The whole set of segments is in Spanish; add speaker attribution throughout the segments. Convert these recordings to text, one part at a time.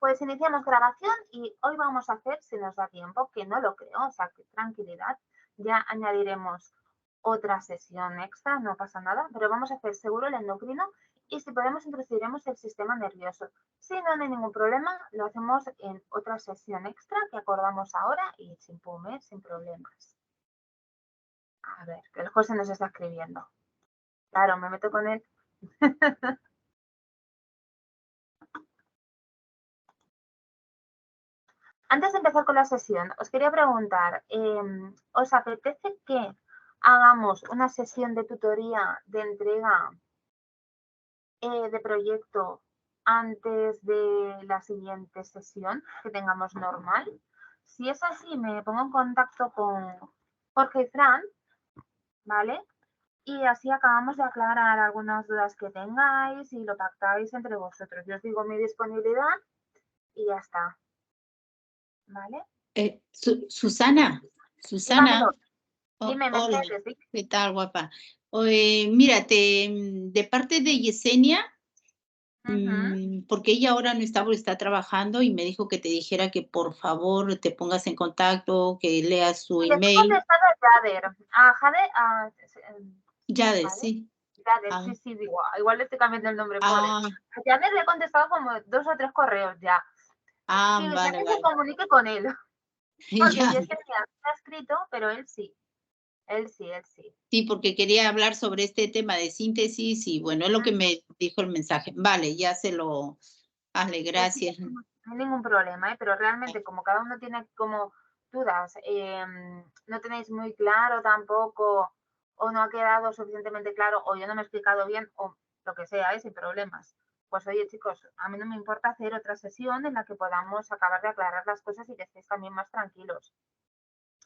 Speaker 1: Pues iniciamos grabación y hoy vamos a hacer, si nos da tiempo, que no lo creo, o sea, que tranquilidad, ya añadiremos otra sesión extra, no pasa nada, pero vamos a hacer seguro el endocrino y si podemos introduciremos el sistema nervioso. Si no, no hay ningún problema, lo hacemos en otra sesión extra que acordamos ahora y sin sin problemas. A ver, que el José nos está escribiendo. Claro, me meto con él. Antes de empezar con la sesión, os quería preguntar, ¿os apetece que hagamos una sesión de tutoría de entrega de proyecto antes de la siguiente sesión que tengamos normal? Si es así, me pongo en contacto con Jorge y Fran, ¿vale? Y así acabamos de aclarar algunas dudas que tengáis y lo pactáis entre vosotros. Yo os digo mi disponibilidad y ya está, ¿vale?
Speaker 2: Susana,
Speaker 1: Dígamelo. Dime,
Speaker 2: hola,
Speaker 1: Mercedes, ¿sí?
Speaker 2: ¿qué tal, guapa? Mira, de parte de Yesenia, porque ella ahora no está trabajando y me dijo que te dijera que por favor te pongas en contacto, que leas su
Speaker 1: Les he
Speaker 2: email.
Speaker 1: contestado a Jader. A Jade,
Speaker 2: Jader,
Speaker 1: ¿vale?
Speaker 2: sí.
Speaker 1: Jader, sí, digo, igual le estoy cambiando el nombre, pobre. A Jader le he contestado como 2 o 3 correos ya. Que
Speaker 2: vale.
Speaker 1: se comunique con él. Porque
Speaker 2: Ya.
Speaker 1: Yesenia no ha escrito, pero él sí. Él sí.
Speaker 2: Sí, porque quería hablar sobre este tema de síntesis y bueno, es lo que me dijo el mensaje. Vale, ya se lo... Hazle, gracias.
Speaker 1: No hay ningún problema, ¿eh? Pero realmente como cada uno tiene como dudas, no tenéis muy claro tampoco o no ha quedado suficientemente claro o yo no me he explicado bien o lo que sea, sin problemas. Pues oye chicos, a mí no me importa hacer otra sesión en la que podamos acabar de aclarar las cosas y que estéis también más tranquilos,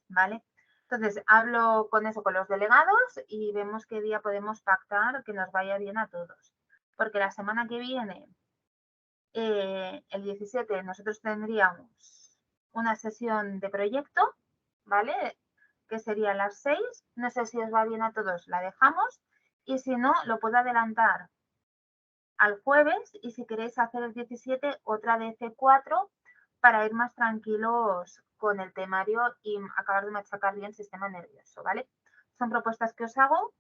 Speaker 1: ¿vale? Entonces hablo con los delegados y vemos qué día podemos pactar que nos vaya bien a todos. Porque la semana que viene el 17 nosotros tendríamos una sesión de proyecto, ¿vale? Que sería a las 6. No sé si os va bien a todos, la dejamos. Y si no, lo puedo adelantar al jueves. Y si queréis hacer el 17, otra de C4 para ir más tranquilos con el temario y acabar de machacar bien el sistema nervioso, ¿vale? Son propuestas que os hago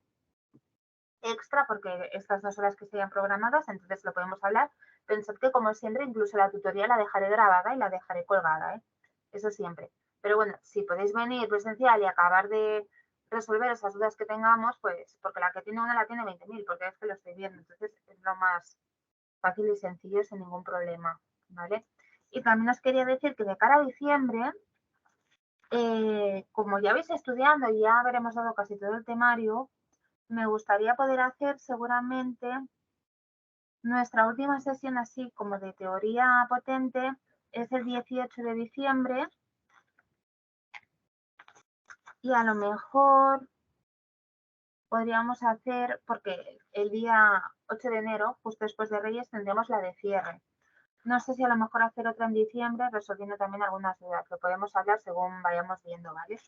Speaker 1: extra porque estas no son las que estaban programadas, entonces lo podemos hablar. Pensad que como siempre, incluso la tutoría la dejaré grabada y la dejaré colgada, ¿eh? Eso siempre. Pero bueno, si podéis venir presencial y acabar de resolver esas dudas que tengamos, pues porque la que tiene una la tiene 20.000, porque es que lo estoy viendo, entonces es lo más fácil y sencillo sin ningún problema, ¿vale? Y también os quería decir que de cara a diciembre, como ya vais estudiando y ya habremos dado casi todo el temario, me gustaría poder hacer seguramente nuestra última sesión así como de teoría potente es el 18 de diciembre y a lo mejor podríamos hacer, porque el día 8 de enero, justo después de Reyes, tendremos la de cierre. No sé si a lo mejor hacer otra en diciembre, resolviendo también algunas dudas, que podemos hablar según vayamos viendo, ¿vale?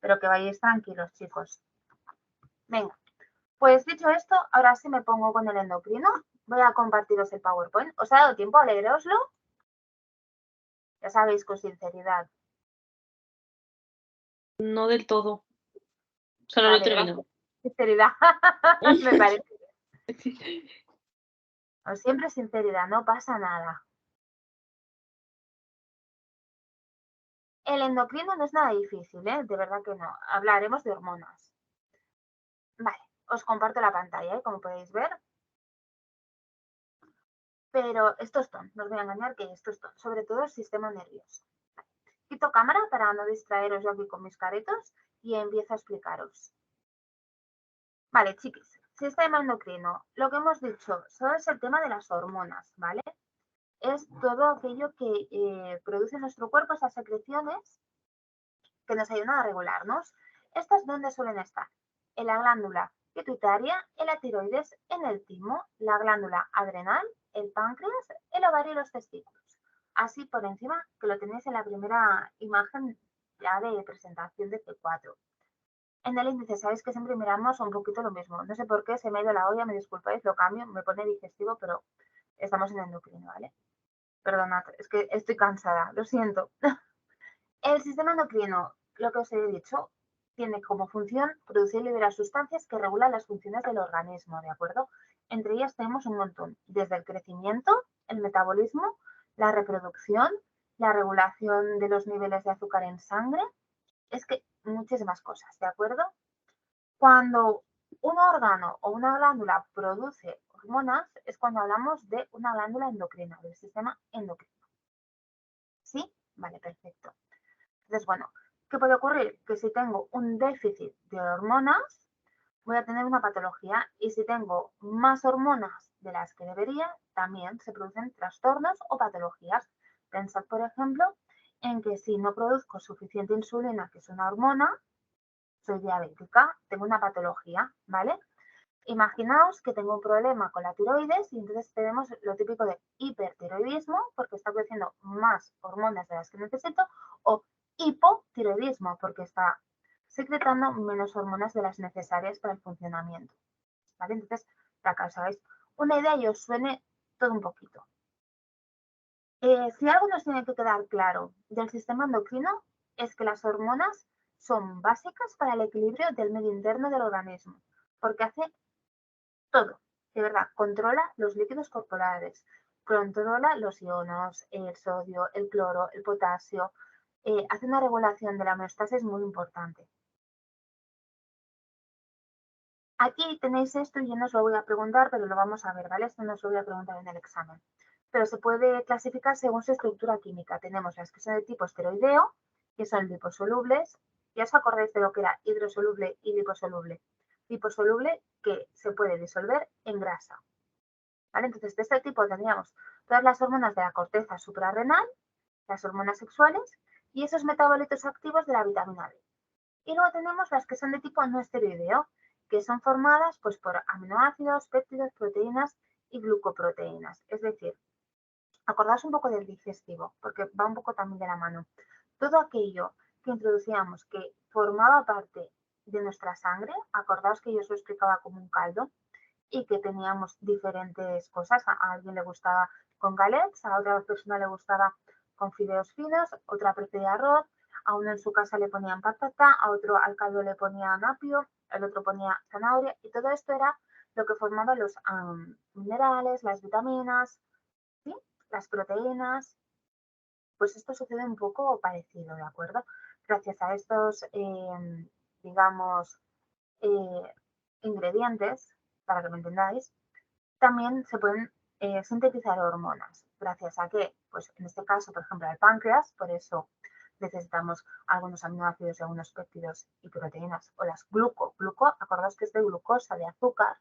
Speaker 1: Pero que vayáis tranquilos, chicos. Venga. Pues dicho esto, ahora sí me pongo con el endocrino. Voy a compartiros el PowerPoint. ¿Os ha dado tiempo a leeroslo? Ya sabéis, con sinceridad.
Speaker 3: No del todo. Solo lo termino.
Speaker 1: Sinceridad. Me parece. O siempre sinceridad, no pasa nada. El endocrino no es nada difícil, ¿eh? De verdad que no. Hablaremos de hormonas. Vale, os comparto la pantalla, ¿eh? Como podéis ver. Pero esto es ton, no os voy a engañar que esto es ton, sobre todo el sistema nervioso. Quito cámara para no distraeros yo aquí con mis caretos y empiezo a explicaros. Vale, chiquis, sistema endocrino. Lo que hemos dicho solo es el tema de las hormonas, ¿vale? Es todo aquello que produce nuestro cuerpo, esas secreciones que nos ayudan a regularnos. ¿Estas dónde suelen estar? En la glándula pituitaria, en la tiroides, en el timo, la glándula adrenal, el páncreas, el ovario y los testículos. Así por encima, que lo tenéis en la primera imagen ya de presentación de C4. En el índice sabéis que siempre miramos un poquito lo mismo. No sé por qué se me ha ido la olla, me disculpáis, lo cambio, me pone digestivo, pero estamos en endocrino, ¿vale? Perdonad, es que estoy cansada, lo siento. El sistema endocrino, lo que os he dicho, tiene como función producir y liberar sustancias que regulan las funciones del organismo, ¿de acuerdo? Entre ellas tenemos un montón, desde el crecimiento, el metabolismo, la reproducción, la regulación de los niveles de azúcar en sangre, es que muchísimas cosas, ¿de acuerdo? Cuando un órgano o una glándula produce hormonas, es cuando hablamos de una glándula endocrina, del sistema endocrino. ¿Sí? Vale, perfecto. Entonces, bueno, ¿qué puede ocurrir? Que si tengo un déficit de hormonas, voy a tener una patología y si tengo más hormonas de las que debería, también se producen trastornos o patologías. Pensad, por ejemplo, en que si no produzco suficiente insulina, que es una hormona, soy diabética, tengo una patología, ¿vale? Imaginaos que tengo un problema con la tiroides y entonces tenemos lo típico de hipertiroidismo porque está produciendo más hormonas de las que necesito o hipotiroidismo porque está secretando menos hormonas de las necesarias para el funcionamiento. ¿Vale? Entonces, para que os hagáis una idea y os suene todo un poquito. Si algo nos tiene que quedar claro del sistema endocrino es que las hormonas son básicas para el equilibrio del medio interno del organismo porque hace todo, de verdad, controla los líquidos corporales, controla los ionos, el sodio, el cloro, el potasio, hace una regulación de la homeostasis muy importante. Aquí tenéis esto y yo no os lo voy a preguntar, pero lo vamos a ver, ¿vale? Esto no os lo voy a preguntar en el examen. Pero se puede clasificar según su estructura química. Tenemos las que son de tipo esteroideo, que son liposolubles. ¿Ya os acordáis de lo que era hidrosoluble y liposoluble? Liposoluble que se puede disolver en grasa. ¿Vale? Entonces, de este tipo tendríamos todas las hormonas de la corteza suprarrenal, las hormonas sexuales y esos metabolitos activos de la vitamina D. Y luego tenemos las que son de tipo no esteroideo, que son formadas pues, por aminoácidos, péptidos, proteínas y glucoproteínas. Es decir, acordaos un poco del digestivo, porque va un poco también de la mano. Todo aquello que introducíamos que formaba parte de nuestra sangre, acordaos que yo os lo explicaba como un caldo, y que teníamos diferentes cosas. A alguien le gustaba con galets, a otra persona le gustaba con fideos finos, otra prefería arroz, a uno en su casa le ponían patata, a otro al caldo le ponían apio, el otro ponía zanahoria y todo esto era lo que formaba los minerales, las vitaminas, ¿sí? Las proteínas. Pues esto sucede un poco parecido, ¿de acuerdo? Gracias a estos, digamos, ingredientes, para que me entendáis, también se pueden sintetizar hormonas. ¿Gracias a qué? Pues en este caso, por ejemplo, al páncreas, por eso necesitamos algunos aminoácidos y algunos péptidos y proteínas, o las gluco, acordaos que es de glucosa, de azúcar,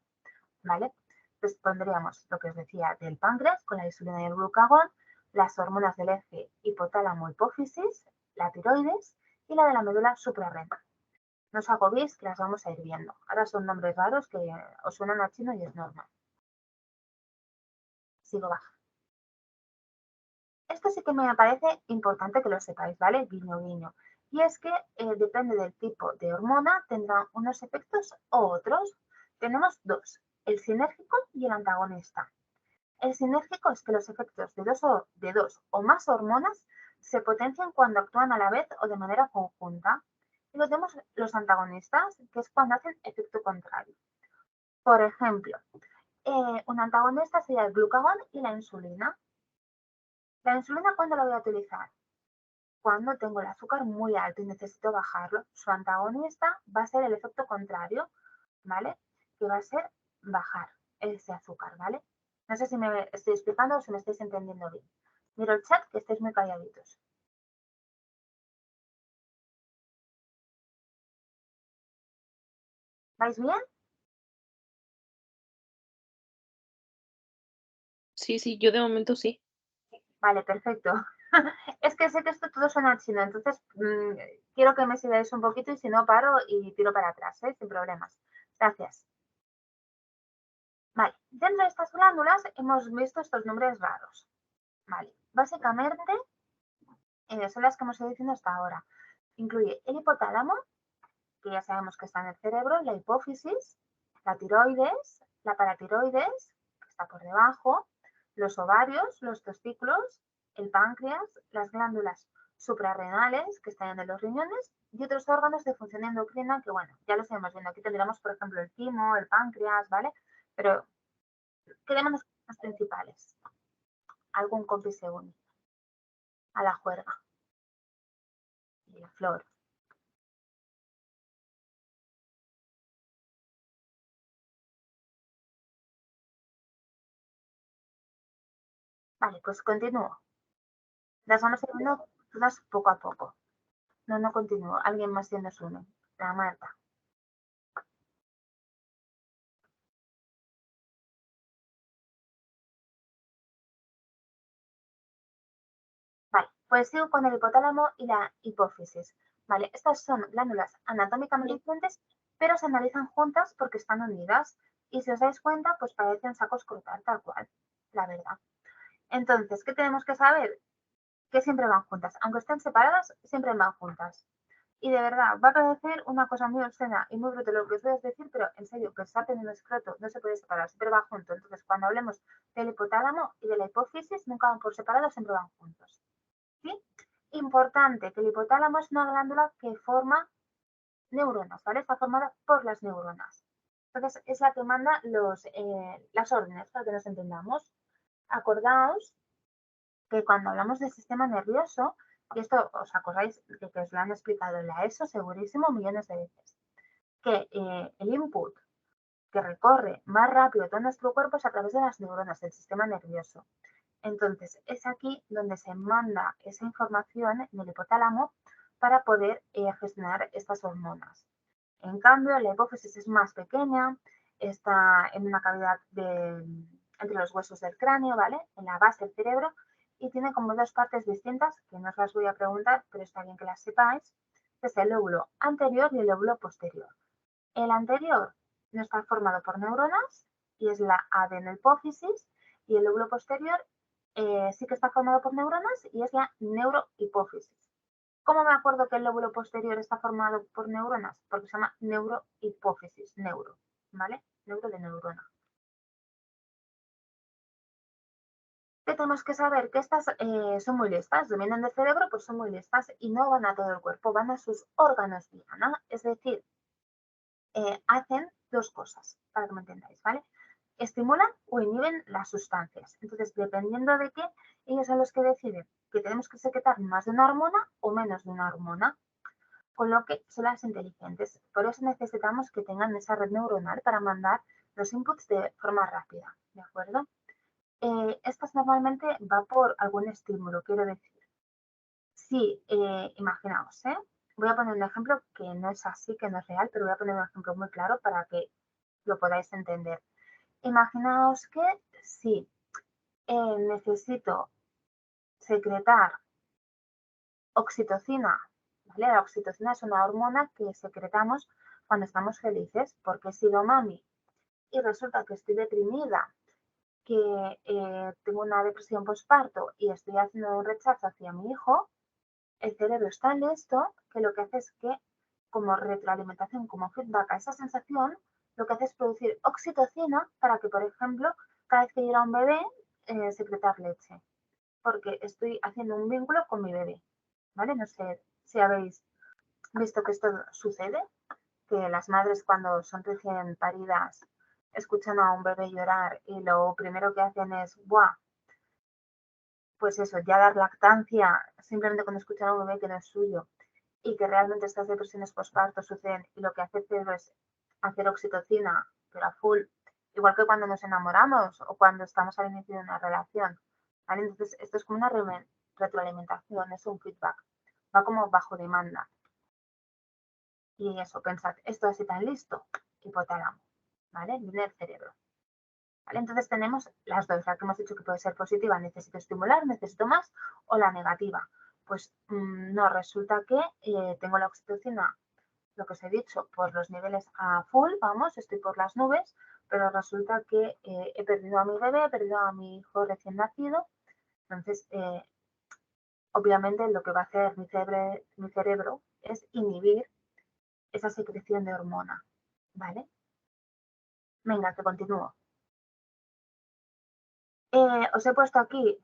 Speaker 1: ¿vale? Entonces pondríamos lo que os decía del páncreas con la insulina y el glucagón, las hormonas del eje hipotálamo-hipófisis, la tiroides y la de la médula suprarrenal. No os agobiéis que las vamos a ir viendo. Ahora son nombres raros que os suenan a chino y es normal. Sigo baja. Esto sí que me parece importante que lo sepáis, ¿vale? Guiño, guiño. Y es que depende del tipo de hormona, tendrá unos efectos u otros. Tenemos dos, el sinérgico y el antagonista. El sinérgico es que los efectos de dos o más hormonas se potencian cuando actúan a la vez o de manera conjunta. Y luego tenemos los antagonistas, que es cuando hacen efecto contrario. Por ejemplo, un antagonista sería el glucagón y la insulina. La insulina, ¿cuándo la voy a utilizar? Cuando tengo el azúcar muy alto y necesito bajarlo. Su antagonista va a ser el efecto contrario, ¿vale? Que va a ser bajar ese azúcar, ¿vale? No sé si me estoy explicando o si me estáis entendiendo bien. Miro el chat, que estáis muy calladitos. ¿Vais bien?
Speaker 3: Sí, yo de momento sí.
Speaker 1: Vale, perfecto. Es que sé que esto todo suena chino, entonces quiero que me sigáis un poquito y si no paro y tiro para atrás, sin problemas. Gracias. Vale, dentro de estas glándulas hemos visto estos nombres raros. Vale, básicamente son las que hemos ido diciendo hasta ahora. Incluye el hipotálamo, que ya sabemos que está en el cerebro, la hipófisis, la tiroides, la paratiroides, que está por debajo, los ovarios, los testículos, el páncreas, las glándulas suprarrenales que están en los riñones y otros órganos de función endocrina que, bueno, ya lo estamos viendo. Aquí tendríamos, por ejemplo, el timo, el páncreas, ¿vale? Pero quedémonos con los principales. Algún compi se une a la juerga y la flor. Vale, pues continúo. Las vamos a ir viendo todas poco a poco. No continúo. Alguien más se nos une. La Marta. Vale, pues sigo con el hipotálamo y la hipófisis. Vale, estas son glándulas anatómicamente diferentes, pero se analizan juntas porque están unidas. Y si os dais cuenta, pues parecen sacos cortar tal cual, la verdad. Entonces, ¿qué tenemos que saber? Que siempre van juntas. Aunque estén separadas, siempre van juntas. Y de verdad, va a parecer una cosa muy obscena y muy brutal lo que os voy a decir, pero en serio, que el sapen y el escroto no se puede separar, siempre va junto. Entonces, cuando hablemos del hipotálamo y de la hipófisis, nunca van por separado, siempre van juntos. ¿Sí? Importante, que el hipotálamo es una glándula que forma neuronas, ¿vale? Está formada por las neuronas. Entonces, es la que manda las órdenes, para que nos entendamos. Acordaos que cuando hablamos del sistema nervioso, y esto os acordáis de que os lo han explicado en la ESO segurísimo millones de veces, que el input que recorre más rápido todo nuestro cuerpo es a través de las neuronas del sistema nervioso. Entonces, es aquí donde se manda esa información en el hipotálamo para poder gestionar estas hormonas. En cambio, la hipófisis es más pequeña, está en una cavidad entre los huesos del cráneo, ¿vale? En la base del cerebro, y tiene como dos partes distintas, que no os las voy a preguntar, pero está bien que las sepáis, que es el lóbulo anterior y el lóbulo posterior. El anterior no está formado por neuronas y es la adenopófisis, y el lóbulo posterior sí que está formado por neuronas y es la neurohipófisis. ¿Cómo me acuerdo que el lóbulo posterior está formado por neuronas? Porque se llama neurohipófisis, neuro, ¿vale? Neuro de neurona. ¿Qué tenemos que saber? Que estas son muy listas, vienen del cerebro, pues son muy listas y no van a todo el cuerpo, van a sus órganos diana. Es decir, hacen dos cosas, para que me entendáis, ¿vale? Estimulan o inhiben las sustancias. Entonces, dependiendo de qué, ellos son los que deciden que tenemos que secretar más de una hormona o menos de una hormona, con lo que son las inteligentes. Por eso necesitamos que tengan esa red neuronal para mandar los inputs de forma rápida, ¿de acuerdo? Estas normalmente va por algún estímulo, quiero decir. Sí, imaginaos, voy a poner un ejemplo que no es así, que no es real, pero voy a poner un ejemplo muy claro para que lo podáis entender. Imaginaos que sí, necesito secretar oxitocina, ¿vale? La oxitocina es una hormona que secretamos cuando estamos felices, porque he sido mami y resulta que estoy deprimida, que tengo una depresión postparto y estoy haciendo un rechazo hacia mi hijo, el cerebro es tan listo que lo que hace es que, como retroalimentación, como feedback a esa sensación, lo que hace es producir oxitocina para que, por ejemplo, cada vez que llega un bebé, secretar leche, porque estoy haciendo un vínculo con mi bebé, ¿vale? No sé si habéis visto que esto sucede, que las madres cuando son recién paridas escuchan a un bebé llorar y lo primero que hacen es, ¡buah! Pues eso, ya dar lactancia simplemente cuando escuchan a un bebé que no es suyo y que realmente estas depresiones postparto suceden y lo que hace el cerebro es hacer oxitocina, pero a full, igual que cuando nos enamoramos o cuando estamos al inicio de una relación, ¿vale? Entonces, esto es como una retroalimentación, es un feedback, va como bajo demanda. Y eso, pensad, esto así tan listo, hipotálamo, ¿vale? Viene el cerebro. ¿Vale? Entonces tenemos las dos, la que hemos dicho que puede ser positiva, necesito estimular, necesito más, o la negativa. Pues no, resulta que tengo la oxitocina, lo que os he dicho, por los niveles a full, vamos, estoy por las nubes, pero resulta que he perdido a mi bebé, he perdido a mi hijo recién nacido, entonces obviamente lo que va a hacer mi cerebro es inhibir esa secreción de hormona, ¿vale? Venga, que continúo. Os he puesto aquí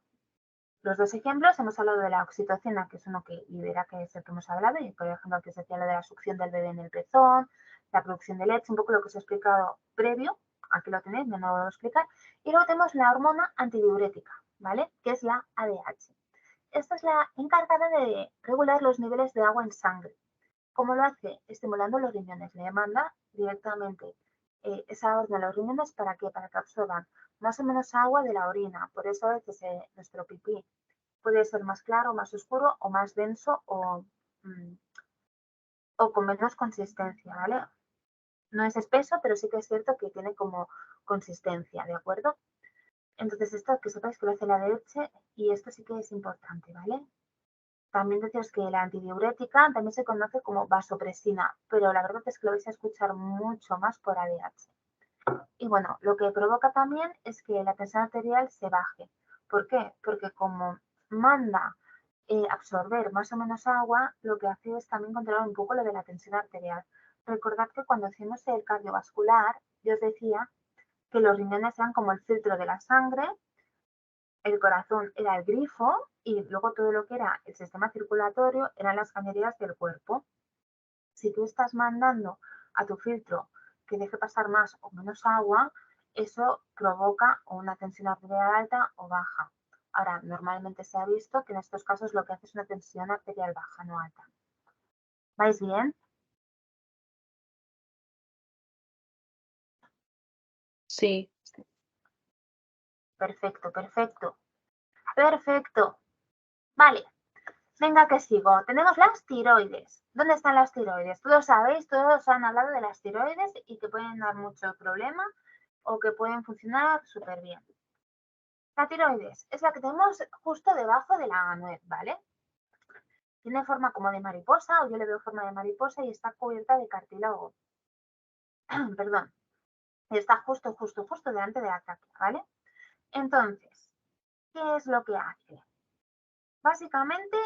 Speaker 1: los dos ejemplos hemos hablado de la oxitocina, que es uno que libera, que es el que hemos hablado, y por ejemplo que se decía lo de la succión del bebé en el pezón, la producción de leche, un poco lo que os he explicado previo, aquí lo tenéis, no lo voy a explicar. Y luego tenemos la hormona antidiurética, ¿vale? Que es la ADH. Esta es la encargada de regular los niveles de agua en sangre. ¿Cómo lo hace? Estimulando los riñones. Le manda directamente esa orden a los riñones ¿para qué? Para que absorban más o menos agua de la orina. Por eso a veces nuestro pipí puede ser más claro, más oscuro o más denso o con menos consistencia, ¿vale? No es espeso, pero sí que es cierto que tiene como consistencia, ¿de acuerdo? Entonces esto que sepáis que lo hace la leche y esto sí que es importante, ¿vale? También deciros que la antidiurética también se conoce como vasopresina, pero la verdad es que lo vais a escuchar mucho más por ADH. Y bueno, lo que provoca también es que la tensión arterial se baje. ¿Por qué? Porque como manda absorber más o menos agua, lo que hace es también controlar un poco lo de la tensión arterial. Recordad que cuando hacemos el cardiovascular, yo os decía que los riñones eran como el filtro de la sangre, el corazón era el grifo y luego todo lo que era el sistema circulatorio eran las cañerías del cuerpo. Si tú estás mandando a tu filtro que deje pasar más o menos agua, eso provoca una tensión arterial alta o baja. Ahora, normalmente se ha visto que en estos casos lo que hace es una tensión arterial baja, no alta. ¿Vais bien?
Speaker 3: Sí.
Speaker 1: Perfecto, perfecto. Perfecto. Vale. Venga, que sigo. Tenemos las tiroides. ¿Dónde están las tiroides? Todos sabéis, todos han hablado de las tiroides y que pueden dar mucho problema o que pueden funcionar súper bien. La tiroides es la que tenemos justo debajo de la nuez, ¿vale? Tiene forma como de mariposa, o yo le veo forma de mariposa y está cubierta de cartílago. Perdón. Está justo delante de la tráquea, ¿vale? Entonces, ¿qué es lo que hace? Básicamente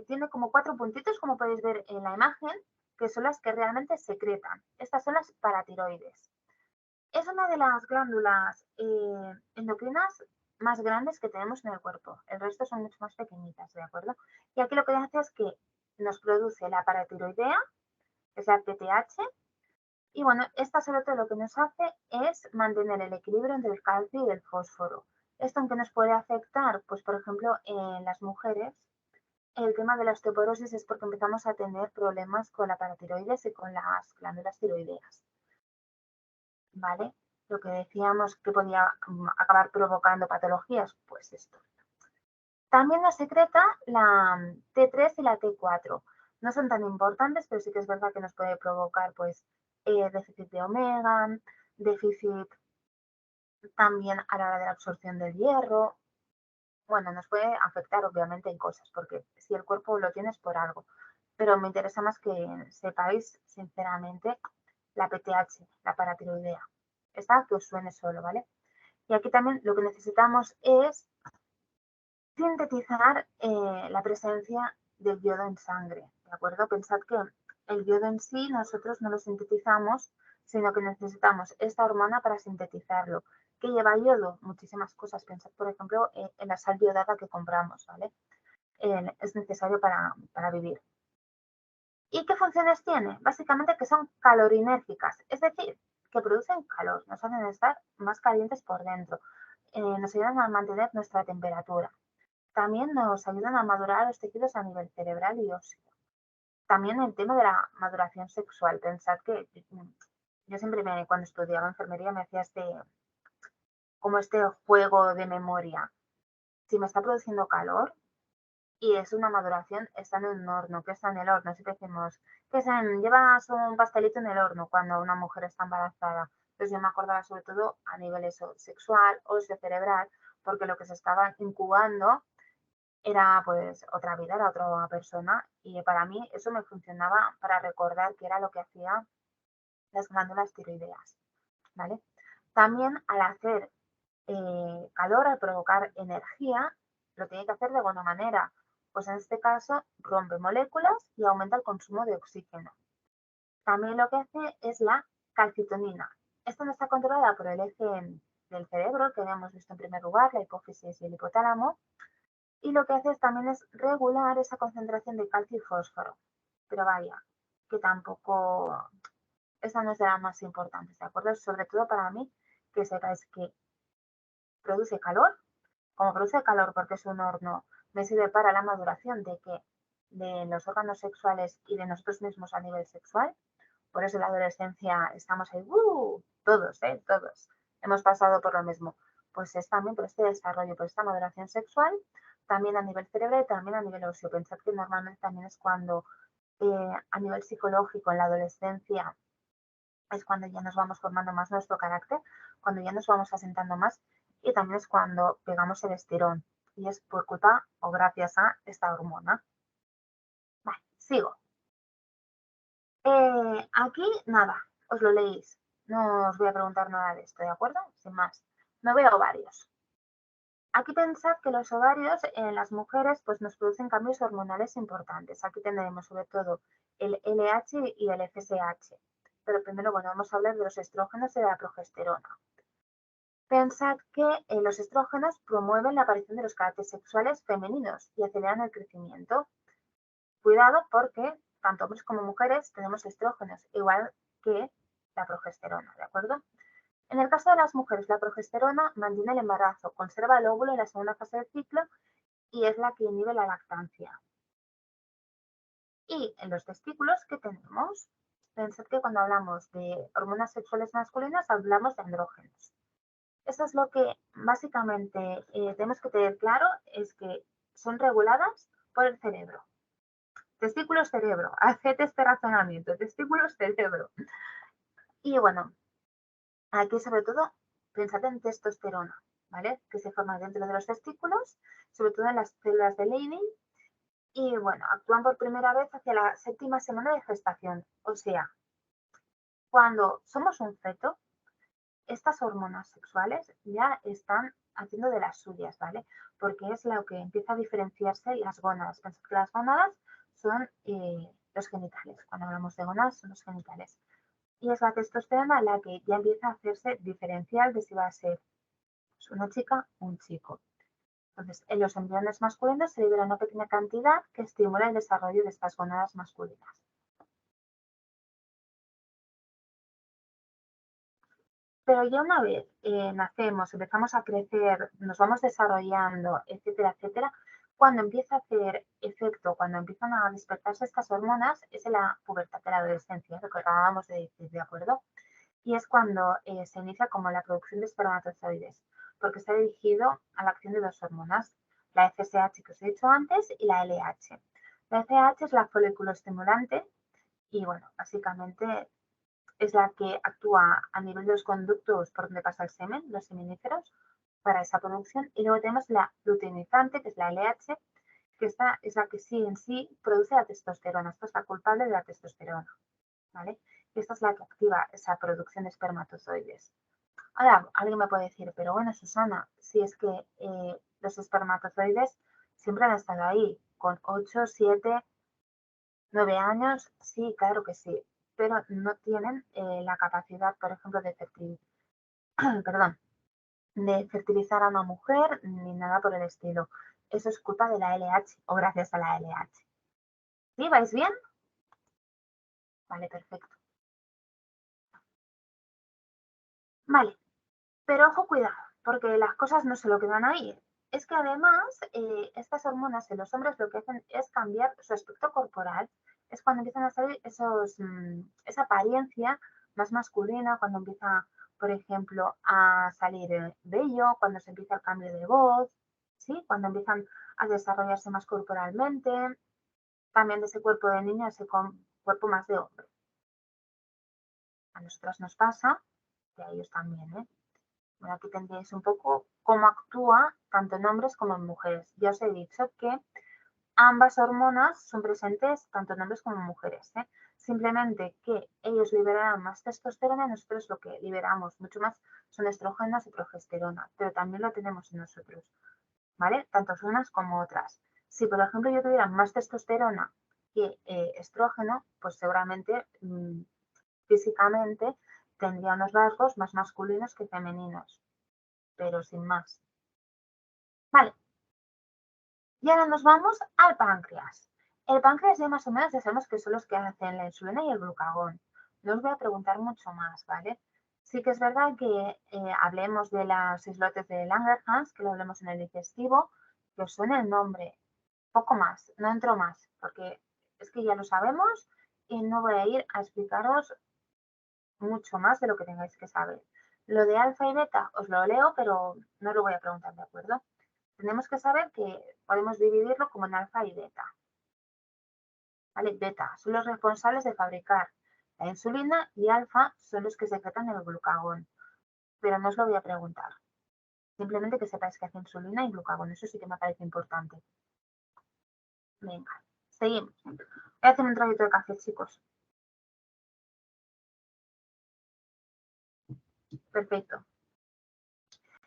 Speaker 1: tiene como 4 puntitos, como podéis ver en la imagen, que son las que realmente secretan. Estas son las paratiroides. Es una de las glándulas endocrinas más grandes que tenemos en el cuerpo. El resto son mucho más pequeñitas, ¿de acuerdo? Y aquí lo que hace es que nos produce la paratiroidea, que es la TTH, y bueno, esta sobre todo lo que nos hace es mantener el equilibrio entre el calcio y el fósforo. ¿Esto en qué nos puede afectar? Pues por ejemplo, en las mujeres, el tema de la osteoporosis es porque empezamos a tener problemas con la paratiroides y con las glándulas tiroideas. ¿Vale? Lo que decíamos que podía acabar provocando patologías, pues esto. También nos secreta la T3 y la T4. No son tan importantes, pero sí que es verdad que nos puede provocar pues déficit de omega, déficit también a la hora de la absorción del hierro. Bueno, nos puede afectar obviamente en cosas, porque si el cuerpo lo tiene es por algo. Pero me interesa más que sepáis, sinceramente, la PTH, la paratiroidea. Esta que os suene solo, ¿vale? Y aquí también lo que necesitamos es sintetizar la presencia del yodo en sangre, ¿de acuerdo? Pensad que el yodo en sí nosotros no lo sintetizamos, sino que necesitamos esta hormona para sintetizarlo. ¿Qué lleva yodo? Muchísimas cosas. Pensad, por ejemplo, en la sal yodada que compramos, ¿vale? Es necesario para vivir. ¿Y qué funciones tiene? Básicamente que son calorinérgicas, es decir, que producen calor, nos hacen estar más calientes por dentro, nos ayudan a mantener nuestra temperatura. También nos ayudan a madurar los tejidos a nivel cerebral y óseo. También el tema de la maduración sexual. Pensad que yo siempre cuando estudiaba enfermería me hacía como este juego de memoria. Si me está produciendo calor y es una maduración, está en un horno, que está en el horno. Siempre decimos, llevas un pastelito en el horno cuando una mujer está embarazada. Entonces yo me acordaba sobre todo a nivel sexual, óseo, cerebral, porque lo que se estaba incubando era pues otra vida, era otra persona y para mí eso me funcionaba para recordar qué era lo que hacían las glándulas tiroideas, ¿vale? También al hacer calor, al provocar energía, lo tiene que hacer de buena manera. Pues en este caso rompe moléculas y aumenta el consumo de oxígeno. También lo que hace es la calcitonina. Esta no está controlada por el eje del cerebro, que habíamos visto en primer lugar, la hipófisis y el hipotálamo, y lo que hace también es regular esa concentración de calcio y fósforo. Pero vaya, que tampoco, esa no es de las más importantes, ¿de acuerdo? Sobre todo para mí, que sepáis que produce calor, como produce calor porque es un horno, me sirve para la maduración de los órganos sexuales y de nosotros mismos a nivel sexual. Por eso en la adolescencia estamos ahí, todos, todos hemos pasado por lo mismo. Pues es también por este desarrollo, por esta maduración sexual, también a nivel cerebral y también a nivel óseo. Pensad que normalmente también es cuando a nivel psicológico en la adolescencia es cuando ya nos vamos formando más nuestro carácter, cuando ya nos vamos asentando más y también es cuando pegamos el estirón y es por culpa o gracias a esta hormona. Vale, sigo. Aquí nada, os lo leéis. No os voy a preguntar nada de esto, ¿de acuerdo? Sin más. Me voy a ovarios. Aquí pensad que los ovarios en las mujeres pues nos producen cambios hormonales importantes. Aquí tendremos sobre todo el LH y el FSH. Pero primero, bueno, vamos a hablar de los estrógenos y de la progesterona. Pensad que los estrógenos promueven la aparición de los caracteres sexuales femeninos y aceleran el crecimiento. Cuidado porque tanto hombres como mujeres tenemos estrógenos, igual que la progesterona, ¿de acuerdo? En el caso de las mujeres, la progesterona mantiene el embarazo, conserva el óvulo en la segunda fase del ciclo y es la que inhibe la lactancia. Y en los testículos, ¿qué tenemos? Pensad que cuando hablamos de hormonas sexuales masculinas hablamos de andrógenos. Eso es lo que básicamente tenemos que tener claro, es que son reguladas por el cerebro. Testículos, cerebro. Haced este razonamiento. Testículos, cerebro. Y bueno, aquí sobre todo pensad en testosterona, ¿vale? Que se forma dentro de los testículos, sobre todo en las células de Leydig. Y bueno, actúan por primera vez hacia la 7ª semana de gestación. O sea, cuando somos un feto, estas hormonas sexuales ya están haciendo de las suyas, ¿vale? Porque es lo que empieza a diferenciarse las gónadas. Pensad que las gónadas son los genitales. Cuando hablamos de gónadas son los genitales. Y es la testosterona la que ya empieza a hacerse diferencial de si va a ser una chica o un chico. Entonces, en los embriones masculinos se libera una pequeña cantidad que estimula el desarrollo de estas gónadas masculinas. Pero ya una vez nacemos, empezamos a crecer, nos vamos desarrollando, etcétera, etcétera, cuando empieza a hacer efecto, cuando empiezan a despertarse estas hormonas, es en la pubertad de la adolescencia, lo que acabábamos de decir, ¿de acuerdo? Y es cuando se inicia como la producción de espermatozoides, porque está dirigido a la acción de dos hormonas, la FSH que os he dicho antes y la LH. La FSH es la folículo estimulante y bueno, básicamente es la que actúa a nivel de los conductos por donde pasa el semen, los seminíferos, para esa producción. Y luego tenemos la luteinizante, que es la LH, que esta es la que sí en sí produce la testosterona. Esta es la culpable de la testosterona, ¿vale? Y esta es la que activa esa producción de espermatozoides. Ahora, alguien me puede decir, pero bueno, Susana, si es que los espermatozoides siempre han estado ahí, con 8, 7, 9 años, sí, claro que sí, pero no tienen la capacidad, por ejemplo, de perdón, de fertilizar a una mujer ni nada por el estilo. Eso es culpa de la LH o gracias a la LH. ¿Sí? ¿Vais bien? Vale, perfecto. Vale, pero ojo, cuidado, porque las cosas no se lo quedan ahí. Es que además estas hormonas en los hombres lo que hacen es cambiar su aspecto corporal. Es cuando empiezan a salir esa apariencia más masculina, cuando empieza, por ejemplo, a salir vello, cuando se empieza el cambio de voz, ¿sí? Cuando empiezan a desarrollarse más corporalmente, también de ese cuerpo de niño a ese cuerpo más de hombre. A nosotras nos pasa, y a ellos también, ¿eh? Bueno, aquí tendréis un poco cómo actúa tanto en hombres como en mujeres. Ya os he dicho que ambas hormonas son presentes tanto en hombres como en mujeres, ¿eh? Simplemente que ellos liberarán más testosterona y nosotros lo que liberamos mucho más son estrógenos y progesterona, pero también lo tenemos en nosotros, ¿vale? Tanto unas como otras. Si, por ejemplo, yo tuviera más testosterona que estrógeno, pues seguramente físicamente tendría unos rasgos más masculinos que femeninos, pero sin más. Vale. Y ahora nos vamos al páncreas. El páncreas ya más o menos ya sabemos que son los que hacen la insulina y el glucagón. No os voy a preguntar mucho más, ¿vale? Sí que es verdad que hablemos de los islotes de Langerhans, que lo hablemos en el digestivo, que os suene el nombre. Poco más, no entro más, porque es que ya lo sabemos y no voy a ir a explicaros mucho más de lo que tengáis que saber. Lo de alfa y beta os lo leo, pero no lo voy a preguntar, ¿de acuerdo? Tenemos que saber que podemos dividirlo como en alfa y beta. ¿Vale? Beta son los responsables de fabricar la insulina y alfa son los que secretan el glucagón. Pero no os lo voy a preguntar. Simplemente que sepáis que hace insulina y glucagón. Eso sí que me parece importante. Venga, seguimos. Voy a hacer un traguito de café, chicos. Perfecto.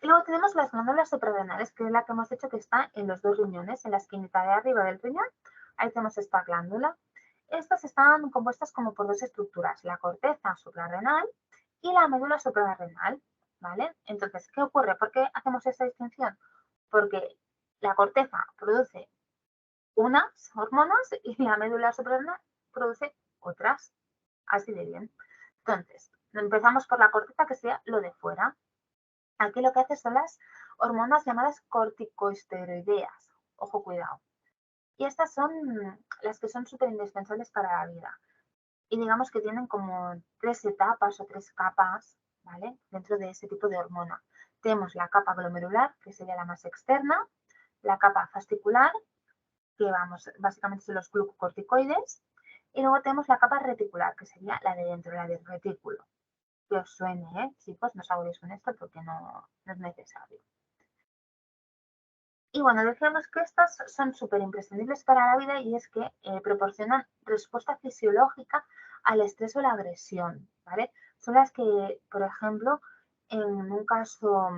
Speaker 1: Y luego tenemos las glándulas suprarrenales, que es la que hemos dicho que está en los dos riñones, en la esquinita de arriba del riñón. Ahí tenemos esta glándula. Estas están compuestas como por dos estructuras, la corteza suprarrenal y la médula suprarrenal, ¿vale? Entonces, ¿qué ocurre? ¿Por qué hacemos esta distinción? Porque la corteza produce unas hormonas y la médula suprarrenal produce otras, así de bien. Entonces, empezamos por la corteza, que sería lo de fuera. Aquí lo que hace son las hormonas llamadas corticosteroideas. Ojo, cuidado. Y estas son las que son súper indispensables para la vida. Y digamos que tienen como 3 etapas o 3 capas, ¿vale? Dentro de ese tipo de hormona. Tenemos la capa glomerular, que sería la más externa, la capa fascicular, que básicamente son los glucocorticoides, y luego tenemos la capa reticular, que sería la de dentro, la del retículo. Que os suene, chicos, no os agobiéis con esto porque no es necesario. Y bueno, decíamos que estas son súper imprescindibles para la vida y es que proporcionan respuesta fisiológica al estrés o la agresión, ¿vale? Son las que, por ejemplo, en un caso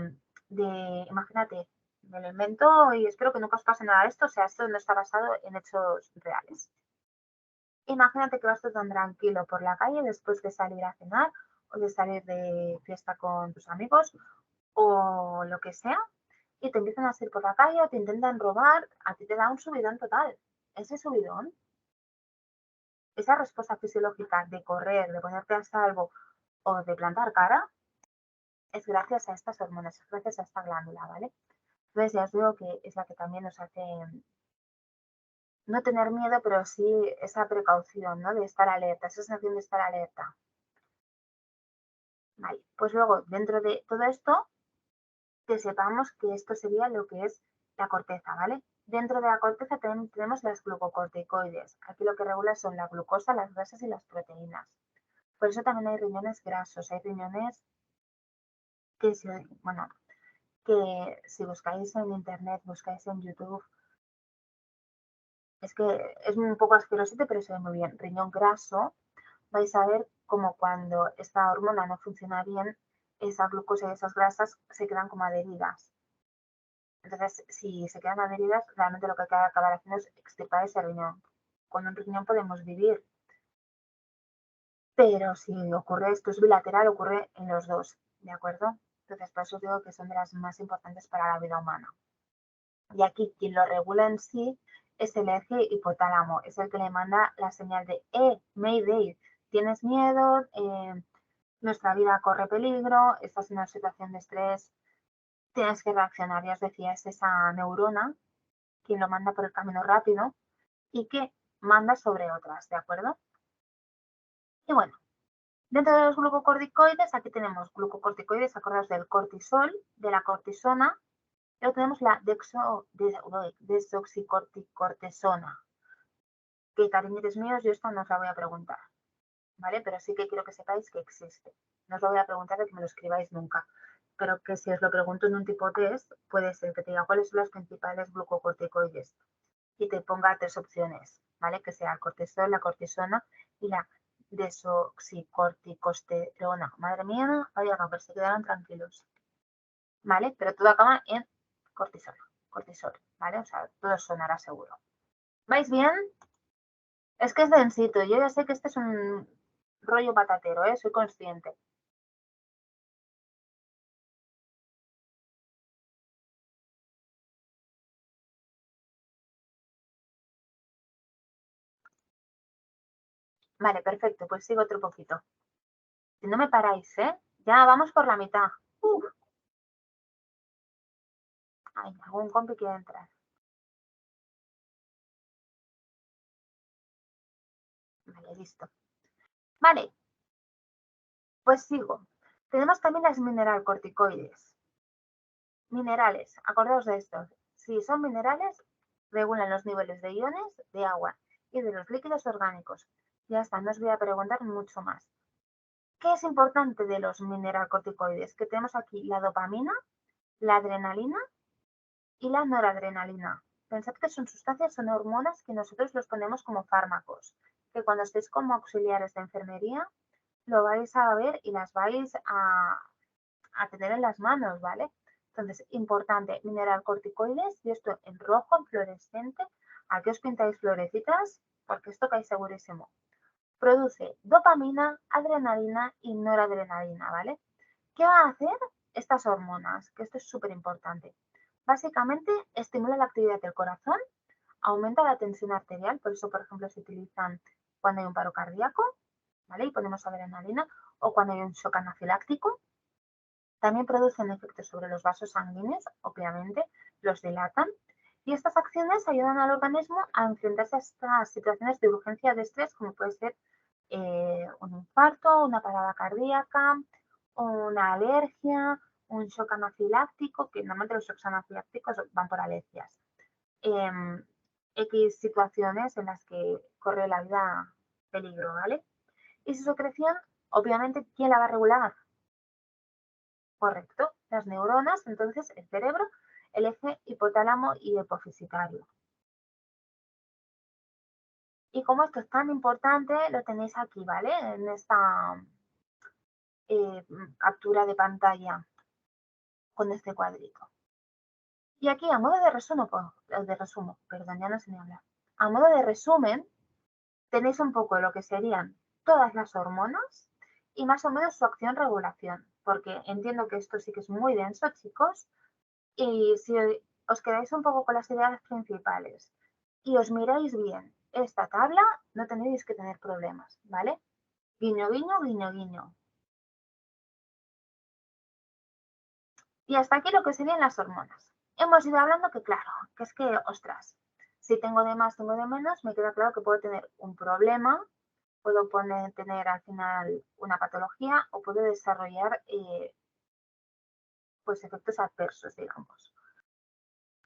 Speaker 1: de, imagínate, me lo invento y espero que nunca os pase nada de esto, o sea, esto no está basado en hechos reales. Imagínate que vas tú tan tranquilo por la calle después de salir a cenar o de salir de fiesta con tus amigos o lo que sea, y te empiezan a seguir por la calle o te intentan robar, a ti te da un subidón total. Ese subidón, esa respuesta fisiológica de correr, de ponerte a salvo o de plantar cara, es gracias a estas hormonas, es gracias a esta glándula, ¿vale? Entonces ya os digo que es la que también nos hace no tener miedo, pero sí esa precaución, ¿no? De estar alerta, esa sensación de estar alerta. Vale, pues luego dentro de todo esto, que sepamos que esto sería lo que es la corteza, ¿vale? Dentro de la corteza también tenemos las glucocorticoides. Aquí lo que regula son la glucosa, las grasas y las proteínas. Por eso también hay riñones grasos, hay riñones que, si buscáis en internet, buscáis en YouTube, es que es un poco asquerosito, pero se ve muy bien. Riñón graso, vais a ver como cuando esta hormona no funciona bien, esa glucosa y esas grasas se quedan como adheridas. Entonces, si se quedan adheridas, realmente lo que hay que acabar haciendo es extirpar ese riñón. Con un riñón podemos vivir, pero si ocurre esto es bilateral, ocurre en los dos, ¿de acuerdo? Entonces, por eso os digo que son de las más importantes para la vida humana. Y aquí quien lo regula en sí es el eje hipotálamo, es el que le manda la señal de Mayday, tienes miedo, nuestra vida corre peligro, estás en una situación de estrés, tienes que reaccionar. Ya os decía, es esa neurona quien lo manda por el camino rápido y que manda sobre otras, ¿de acuerdo? Y bueno, dentro de los glucocorticoides, aquí tenemos glucocorticoides, acordaos del cortisol, de la cortisona, luego tenemos la desoxicorticortesona, que cariñitos míos, yo esta no os la voy a preguntar, ¿vale? Pero sí que quiero que sepáis que existe. No os lo voy a preguntar de que me lo escribáis nunca, pero que si os lo pregunto en un tipo test, puede ser que te diga cuáles son los principales glucocorticoides y te ponga 3 opciones, ¿vale? Que sea el cortisol, la cortisona y la desoxicorticosterona. Madre mía, vaya, no, pero se quedaron tranquilos, ¿vale? Pero todo acaba en cortisol, ¿vale? O sea, todo sonará seguro. ¿Vais bien? Es que es densito. Yo ya sé que este es un rollo patatero, ¿eh? Soy consciente. Vale, perfecto, pues sigo otro poquito. Si no me paráis, ¿eh? Ya vamos por la mitad. Uf. Ay, algún compi quiere entrar. Vale, listo. Vale, pues sigo. Tenemos también las mineralcorticoides. Minerales, acordaos de esto. Si son minerales, regulan los niveles de iones de agua y de los líquidos orgánicos. Ya está, no os voy a preguntar mucho más. ¿Qué es importante de los mineralcorticoides? Que tenemos aquí la dopamina, la adrenalina y la noradrenalina. Pensad que son sustancias, son hormonas que nosotros los ponemos como fármacos, que cuando estéis como auxiliares de enfermería lo vais a ver y las vais a tener en las manos, ¿vale? Entonces, importante, mineralcorticoides, y esto en rojo, en fluorescente. Aquí os pintáis florecitas, porque esto cae segurísimo. Produce dopamina, adrenalina y noradrenalina, ¿vale? ¿Qué va a hacer estas hormonas? Que esto es súper importante. Básicamente, estimula la actividad del corazón, aumenta la tensión arterial, por eso, por ejemplo, se utilizan cuando hay un paro cardíaco, ¿vale? Y ponemos adrenalina, o cuando hay un shock anafiláctico. También producen efectos sobre los vasos sanguíneos, obviamente, los dilatan. Y estas acciones ayudan al organismo a enfrentarse a estas situaciones de urgencia de estrés, como puede ser un infarto, una parada cardíaca, una alergia, un shock anafiláctico, que normalmente los shocks anafilácticos van por alergias. X situaciones en las que corre la vida peligro, ¿vale? Y su secreción, obviamente, ¿quién la va a regular? Correcto, las neuronas, entonces el cerebro, el eje hipotálamo y hipofisitario. Y como esto es tan importante, lo tenéis aquí, ¿vale? En esta captura de pantalla con este cuadrito. Y aquí, a modo de resumen, perdón, ya no sé ni hablar. A modo de resumen, tenéis un poco lo que serían todas las hormonas y más o menos su acción-regulación, porque entiendo que esto sí que es muy denso, chicos, y si os quedáis un poco con las ideas principales y os miráis bien esta tabla, no tenéis que tener problemas, ¿vale? Guiño, guiño, guiño, guiño. Y hasta aquí lo que serían las hormonas. Hemos ido hablando que, claro, que es que, ostras, si tengo de más, tengo de menos, me queda claro que puedo tener un problema, puedo tener al final una patología o puedo desarrollar pues efectos adversos, digamos.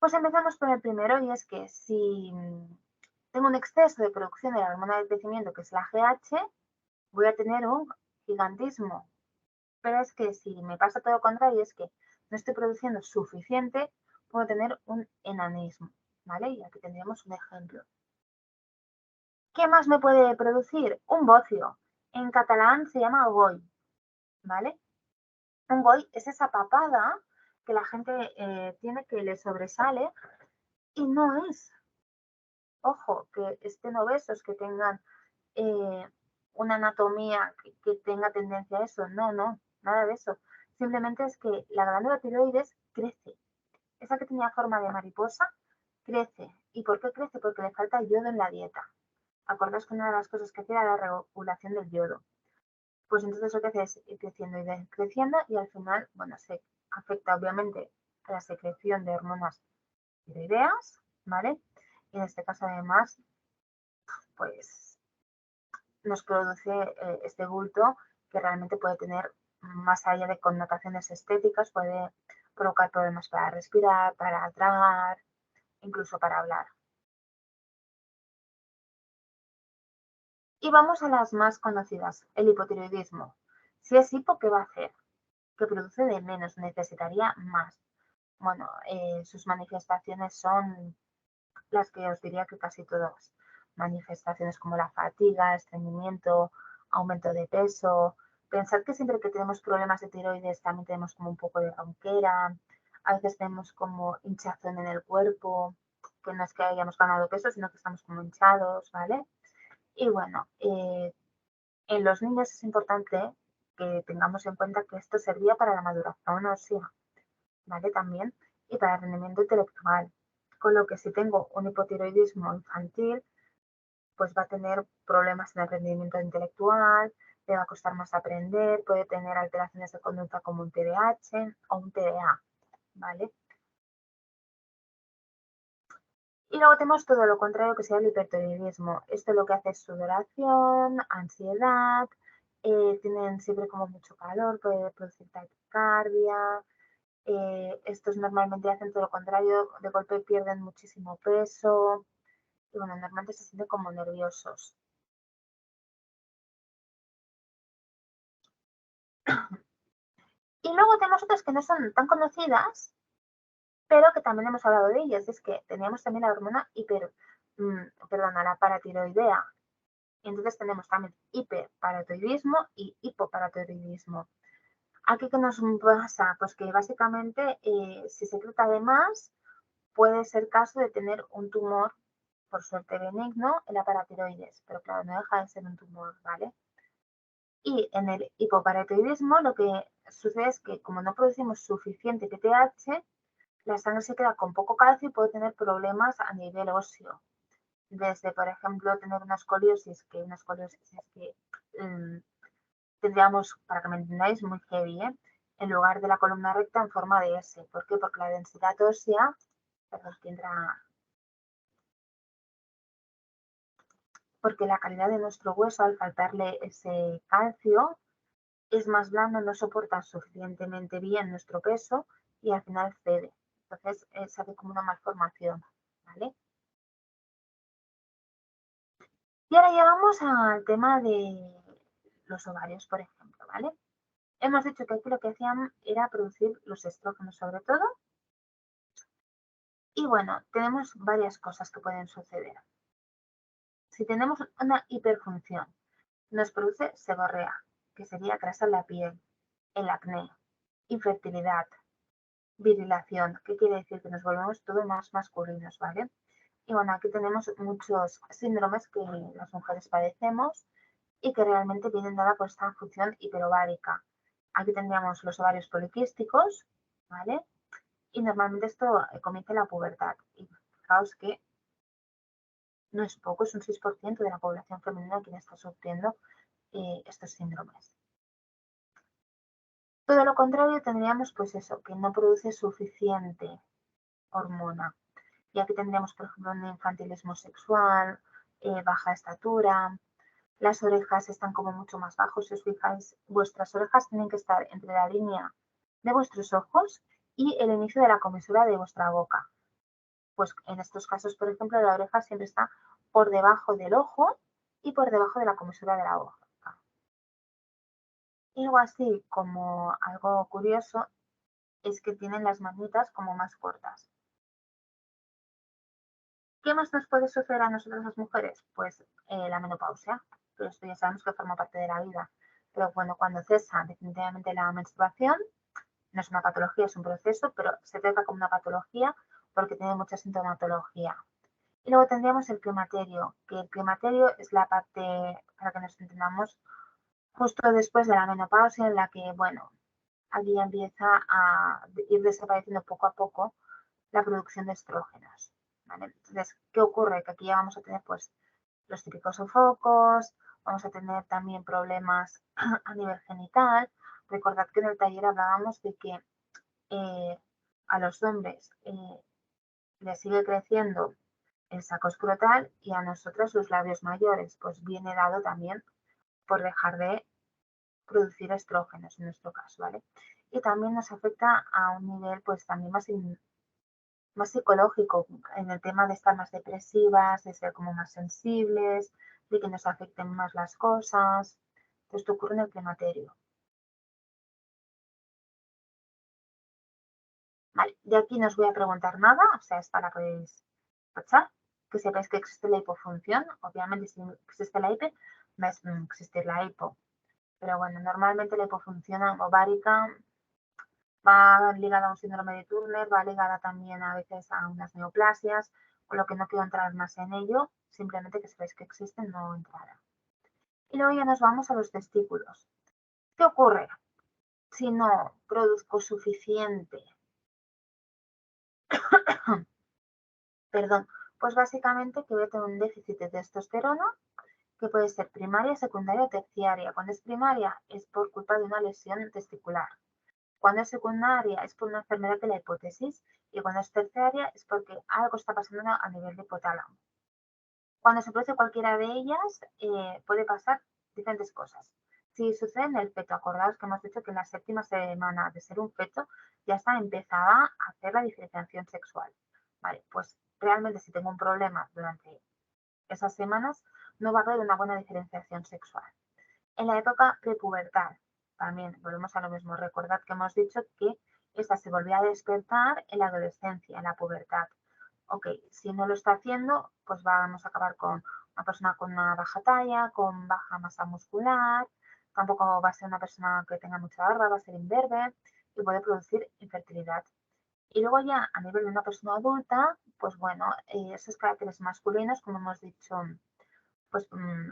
Speaker 1: Pues empezamos por el primero y es que si tengo un exceso de producción de la hormona del crecimiento, que es la GH, voy a tener un gigantismo. Pero es que si me pasa todo lo contrario, es que no estoy produciendo suficiente, puedo tener un enanismo, ¿vale? Y aquí tendríamos un ejemplo. ¿Qué más me puede producir? Un bocio. En catalán se llama goi, ¿vale? Un goi es esa papada que la gente tiene que le sobresale y no es. Ojo, que estén obesos, que tengan una anatomía que tenga tendencia a eso. No, no, nada de eso. Simplemente es que la glándula tiroides crece. Esa que tenía forma de mariposa, crece. ¿Y por qué crece? Porque le falta yodo en la dieta. ¿Acordáis que una de las cosas que hacía era la regulación del yodo? Pues entonces lo que hace es ir creciendo y creciendo y al final, bueno, se afecta obviamente a la secreción de hormonas tiroideas, ¿vale? Y en este caso además, pues nos produce este bulto que realmente puede tener, más allá de connotaciones estéticas, puede provocar problemas para respirar, para tragar, incluso para hablar. Y vamos a las más conocidas, el hipotiroidismo. Si es hipo, ¿qué va a hacer? Que produce de menos, necesitaría más. Bueno, sus manifestaciones son las que os diría que casi todas. Manifestaciones como la fatiga, estreñimiento, aumento de peso. Pensad que siempre que tenemos problemas de tiroides también tenemos como un poco de ronquera, a veces tenemos como hinchazón en el cuerpo, que no es que hayamos ganado peso, sino que estamos como hinchados, ¿vale? Y bueno, en los niños es importante que tengamos en cuenta que esto servía para la maduración ósea, ¿vale? También, y para el rendimiento intelectual. Con lo que si tengo un hipotiroidismo infantil, pues va a tener problemas en el rendimiento intelectual, le va a costar más aprender, puede tener alteraciones de conducta como un TDAH o un TDA, ¿vale? Y luego tenemos todo lo contrario, que sería el hipertiroidismo. Esto lo que hace es sudoración, ansiedad, tienen siempre como mucho calor, puede producir taquicardia. Estos normalmente hacen todo lo contrario, de golpe pierden muchísimo peso y bueno, normalmente se sienten como nerviosos. Y luego tenemos otras que no son tan conocidas, pero que también hemos hablado de ellas. Es que teníamos también la hormona la paratiroidea. Entonces tenemos también hiperparatiroidismo y hipoparatiroidismo. ¿Aquí qué nos pasa? Pues que básicamente si se trata de más, puede ser caso de tener un tumor, por suerte benigno, en la paratiroides, pero claro, no deja de ser un tumor, ¿vale? Y en el hipoparatiroidismo lo que sucede es que como no producimos suficiente PTH, la sangre se queda con poco calcio y puede tener problemas a nivel óseo. Desde, por ejemplo, tener una escoliosis, que tendríamos, para que me entendáis, muy heavy, en lugar de la columna recta en forma de S. ¿Por qué? Porque la densidad ósea, perdón, porque la calidad de nuestro hueso, al faltarle ese calcio, es más blando, no soporta suficientemente bien nuestro peso y al final cede. Entonces se hace como una malformación, ¿vale? Y ahora llegamos al tema de los ovarios, por ejemplo, ¿vale? Hemos dicho que aquí lo que hacían era producir los estrógenos sobre todo. Y bueno, tenemos varias cosas que pueden suceder. Si tenemos una hiperfunción, nos produce seborrea, que sería grasa en la piel, el acné, infertilidad, virilación, que quiere decir que nos volvemos todo más masculinos, ¿vale? Y bueno, aquí tenemos muchos síndromes que las mujeres padecemos y que realmente vienen dada por esta función hiperovárica. Aquí tendríamos los ovarios poliquísticos, ¿vale? Y normalmente esto comienza en la pubertad. Y fijaos que no es poco, es un 6% de la población femenina quien está sufriendo estos síndromes. Todo lo contrario tendríamos pues eso, que no produce suficiente hormona. Y aquí tendríamos, por ejemplo, un infantilismo sexual, baja estatura, las orejas están como mucho más bajos. Si os fijáis, vuestras orejas tienen que estar entre la línea de vuestros ojos y el inicio de la comisura de vuestra boca. Pues en estos casos, por ejemplo, la oreja siempre está por debajo del ojo y por debajo de la comisura de la boca. Y algo así como algo curioso es que tienen las manitas como más cortas. ¿Qué más nos puede suceder a nosotras las mujeres? Pues la menopausia, pero esto ya sabemos que forma parte de la vida. Pero bueno, cuando cesa definitivamente la menstruación, no es una patología, es un proceso, pero se trata como una patología porque tiene mucha sintomatología. Y luego tendríamos el climaterio, que el climaterio es la parte, para que nos entendamos, justo después de la menopausia en la que, bueno, aquí empieza a ir desapareciendo poco a poco la producción de estrógenos, ¿vale? Entonces, ¿qué ocurre? Que aquí ya vamos a tener pues los típicos sofocos, vamos a tener también problemas a nivel genital. Recordad que en el taller hablábamos de que a los hombres les sigue creciendo el saco escrotal y a nosotras los labios mayores, pues viene dado también por dejar de producir estrógenos en nuestro caso, ¿vale? Y también nos afecta a un nivel pues también más psicológico, en el tema de estar más depresivas, de ser como más sensibles, de que nos afecten más las cosas. Esto ocurre en el climaterio. Vale, de aquí no os voy a preguntar nada, o sea, es para que sepáis que existe la hipofunción. Obviamente, si existe la hiper, va a existir la hipo. Pero bueno, normalmente la hipofunción ovárica va ligada a un síndrome de Turner, va ligada también a veces a unas neoplasias, con lo que no quiero entrar más en ello, simplemente que sepáis que existen, no entrará. Y luego ya nos vamos a los testículos. ¿Qué ocurre si no produzco suficiente, perdón, Pues básicamente que voy a tener un déficit de testosterona que puede ser primaria, secundaria o terciaria. Cuando es primaria es por culpa de una lesión testicular. Cuando es secundaria es por una enfermedad de la hipótesis y cuando es terciaria es porque algo está pasando a nivel de hipotálamo. Cuando se produce cualquiera de ellas puede pasar diferentes cosas. Si sucede en el feto, acordaos que hemos dicho que en la 7ª semana de ser un feto ya está empezada a hacer la diferenciación sexual. Vale, pues realmente si tengo un problema durante esas semanas no va a haber una buena diferenciación sexual. En la época prepubertal, también volvemos a lo mismo. Recordad que hemos dicho que esta se volvía a despertar en la adolescencia, en la pubertad. Ok, si no lo está haciendo, pues vamos a acabar con una persona con una baja talla, con baja masa muscular, tampoco va a ser una persona que tenga mucha barba, va a ser imberbe y puede producir infertilidad. Y luego ya a nivel de una persona adulta, pues bueno, esos caracteres masculinos, como hemos dicho, pues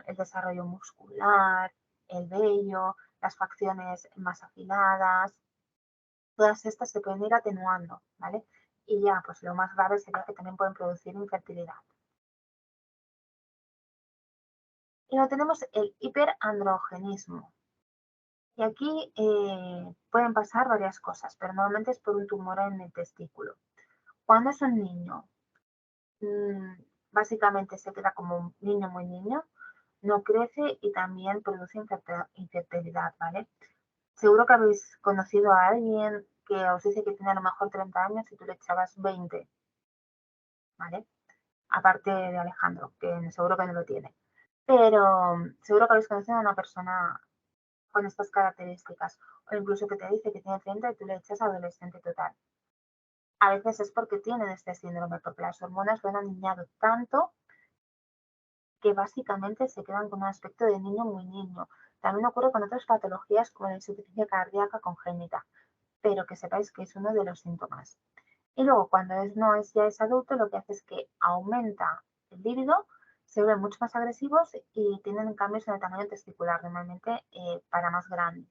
Speaker 1: el desarrollo muscular, el vello, las facciones más afiladas, todas estas se pueden ir atenuando, ¿vale? Y ya, pues lo más grave sería que también pueden producir infertilidad. Y luego tenemos el hiperandrogenismo. Y aquí pueden pasar varias cosas, pero normalmente es por un tumor en el testículo. Cuando es un niño, básicamente se queda como un niño muy niño, no crece y también produce infertilidad, ¿vale? Seguro que habéis conocido a alguien que os dice que tiene a lo mejor 30 años y tú le echabas 20, ¿vale? Aparte de Alejandro, que seguro que no lo tiene. Pero seguro que habéis conocido a una persona con estas características, o incluso que te dice que tiene 30 y tú le echas adolescente total. A veces es porque tienen este síndrome, porque las hormonas lo han aniñado tanto que básicamente se quedan con un aspecto de niño muy niño. También ocurre con otras patologías como la insuficiencia cardíaca congénita, pero que sepáis que es uno de los síntomas. Y luego cuando no es ya es adulto, lo que hace es que aumenta el líbido, se vuelven mucho más agresivos y tienen cambios en el tamaño testicular, normalmente para más grande.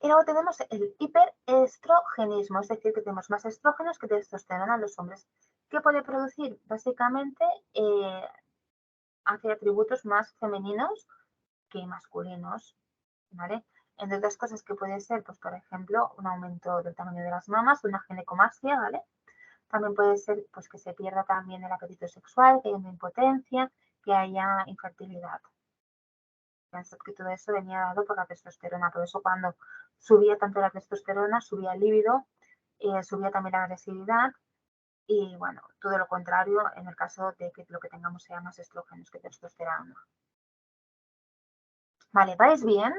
Speaker 1: Y luego tenemos el hiperestrogenismo, es decir, que tenemos más estrógenos que testosterona en los hombres, que puede producir básicamente hacia atributos más femeninos que masculinos, ¿vale? Entre otras cosas que puede ser, pues por ejemplo, un aumento del tamaño de las mamas, una ginecomastia, ¿vale? También puede ser pues que se pierda también el apetito sexual, que haya una impotencia, que haya infertilidad. Pensad que todo eso venía dado por la testosterona, por eso cuando subía tanto la testosterona, subía el líbido, subía también la agresividad y bueno, todo lo contrario en el caso de que lo que tengamos sea más estrógenos que testosterona. Vale, ¿vais bien?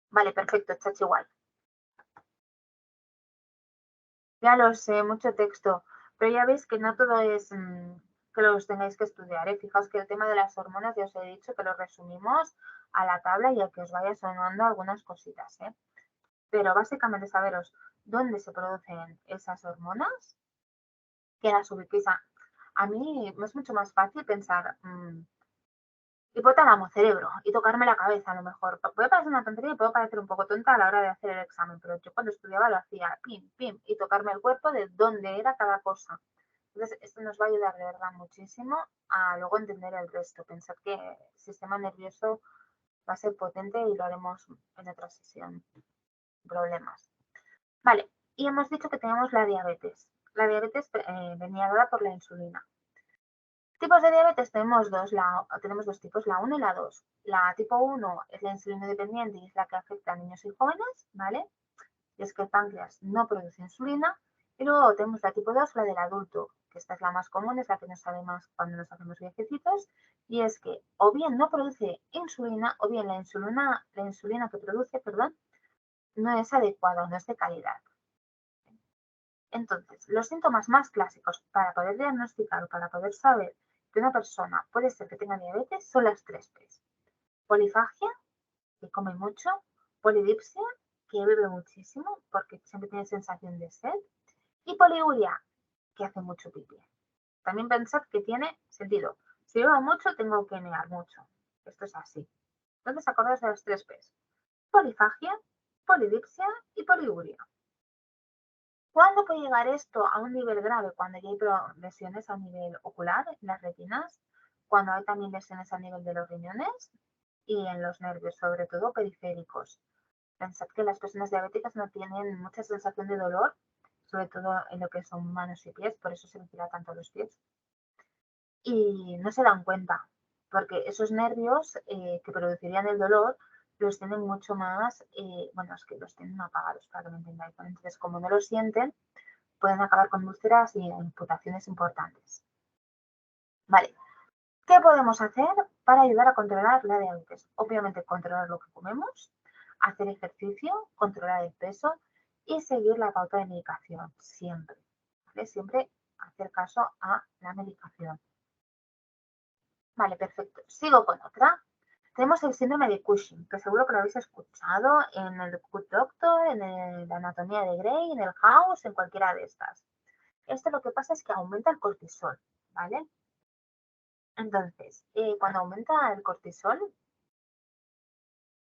Speaker 1: Vale, perfecto, chachi igual. Ya lo sé, mucho texto, pero ya veis que no todo es que los tengáis que estudiar, ¿eh? Fijaos que el tema de las hormonas ya os he dicho que lo resumimos a la tabla y a que os vaya sonando algunas cositas, ¿eh? Pero básicamente saberos dónde se producen esas hormonas, que las ubiquéis. A mí me es mucho más fácil pensar hipotálamo, cerebro, y tocarme la cabeza a lo mejor. Puede parecer una tontería y puede parecer un poco tonta a la hora de hacer el examen, pero yo cuando estudiaba lo hacía pim, pim, y tocarme el cuerpo de dónde era cada cosa. Entonces, esto nos va a ayudar de verdad muchísimo a luego entender el resto. Pensad que el sistema nervioso va a ser potente y lo haremos en otra sesión. Problemas. Vale, y hemos dicho que tenemos la diabetes. La diabetes venía dada por la insulina. Tipos de diabetes tenemos dos tipos, la 1 y la 2. La tipo 1 es la insulina dependiente y es la que afecta a niños y jóvenes, ¿vale? Y es que el páncreas no produce insulina. Y luego tenemos la tipo 2, la del adulto, que esta es la más común, es la que nos sale más cuando nos hacemos viejecitos, y es que o bien no produce insulina o bien la insulina que produce, perdón, no es adecuada, no es de calidad. Entonces, los síntomas más clásicos para poder diagnosticar o para poder saber que una persona puede ser que tenga diabetes son las 3 P's. Polifagia, que come mucho, polidipsia, que bebe muchísimo porque siempre tiene sensación de sed, y poliuria, que hace mucho pipí. También pensad que tiene sentido. Si bebo mucho, tengo que mear mucho. Esto es así. Entonces, acordaos de los 3 P's. Polifagia, polidipsia y poliuria. ¿Cuándo puede llegar esto a un nivel grave? Cuando ya hay lesiones a nivel ocular, en las retinas, cuando hay también lesiones a nivel de los riñones y en los nervios, sobre todo periféricos. Pensad que las personas diabéticas no tienen mucha sensación de dolor, sobre todo en lo que son manos y pies, por eso se les tira tanto los pies. Y no se dan cuenta, porque esos nervios que producirían el dolor los tienen mucho más, bueno, es que los tienen apagados, para que me entendáis. Entonces, como no lo sienten, pueden acabar con úlceras y amputaciones importantes. Vale, ¿qué podemos hacer para ayudar a controlar la diabetes? Obviamente, controlar lo que comemos, hacer ejercicio, controlar el peso y seguir la pauta de medicación, siempre. ¿Vale? Siempre hacer caso a la medicación. Vale, perfecto. Sigo con otra. Tenemos el síndrome de Cushing, que seguro que lo habéis escuchado en el Good Doctor, en la anatomía de Grey, en el House, en cualquiera de estas. Esto lo que pasa es que aumenta el cortisol, ¿vale? Entonces, cuando aumenta el cortisol,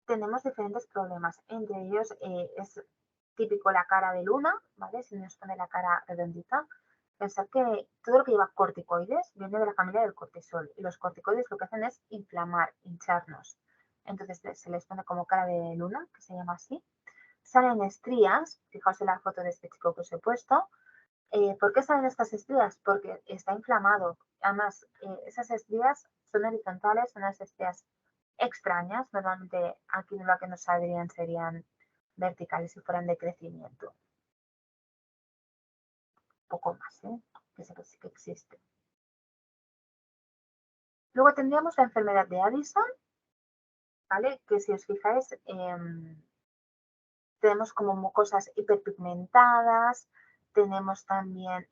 Speaker 1: tenemos diferentes problemas. Entre ellos es típico la cara de luna, ¿vale? Si nos pone la cara redondita. Pensad que todo lo que lleva corticoides viene de la familia del cortisol. Y los corticoides lo que hacen es inflamar, hincharnos. Entonces se les pone como cara de luna, que se llama así. Salen estrías, fijaos en la foto de este chico que os he puesto. ¿Por qué salen estas estrías? Porque está inflamado. Además, esas estrías son horizontales, son unas estrías extrañas. Normalmente aquí lo que nos saldrían serían verticales si fueran de crecimiento. Un poco más, que sepa sí que existe. Luego tendríamos la enfermedad de Addison, ¿vale? Que si os fijáis, tenemos como mucosas hiperpigmentadas, tenemos también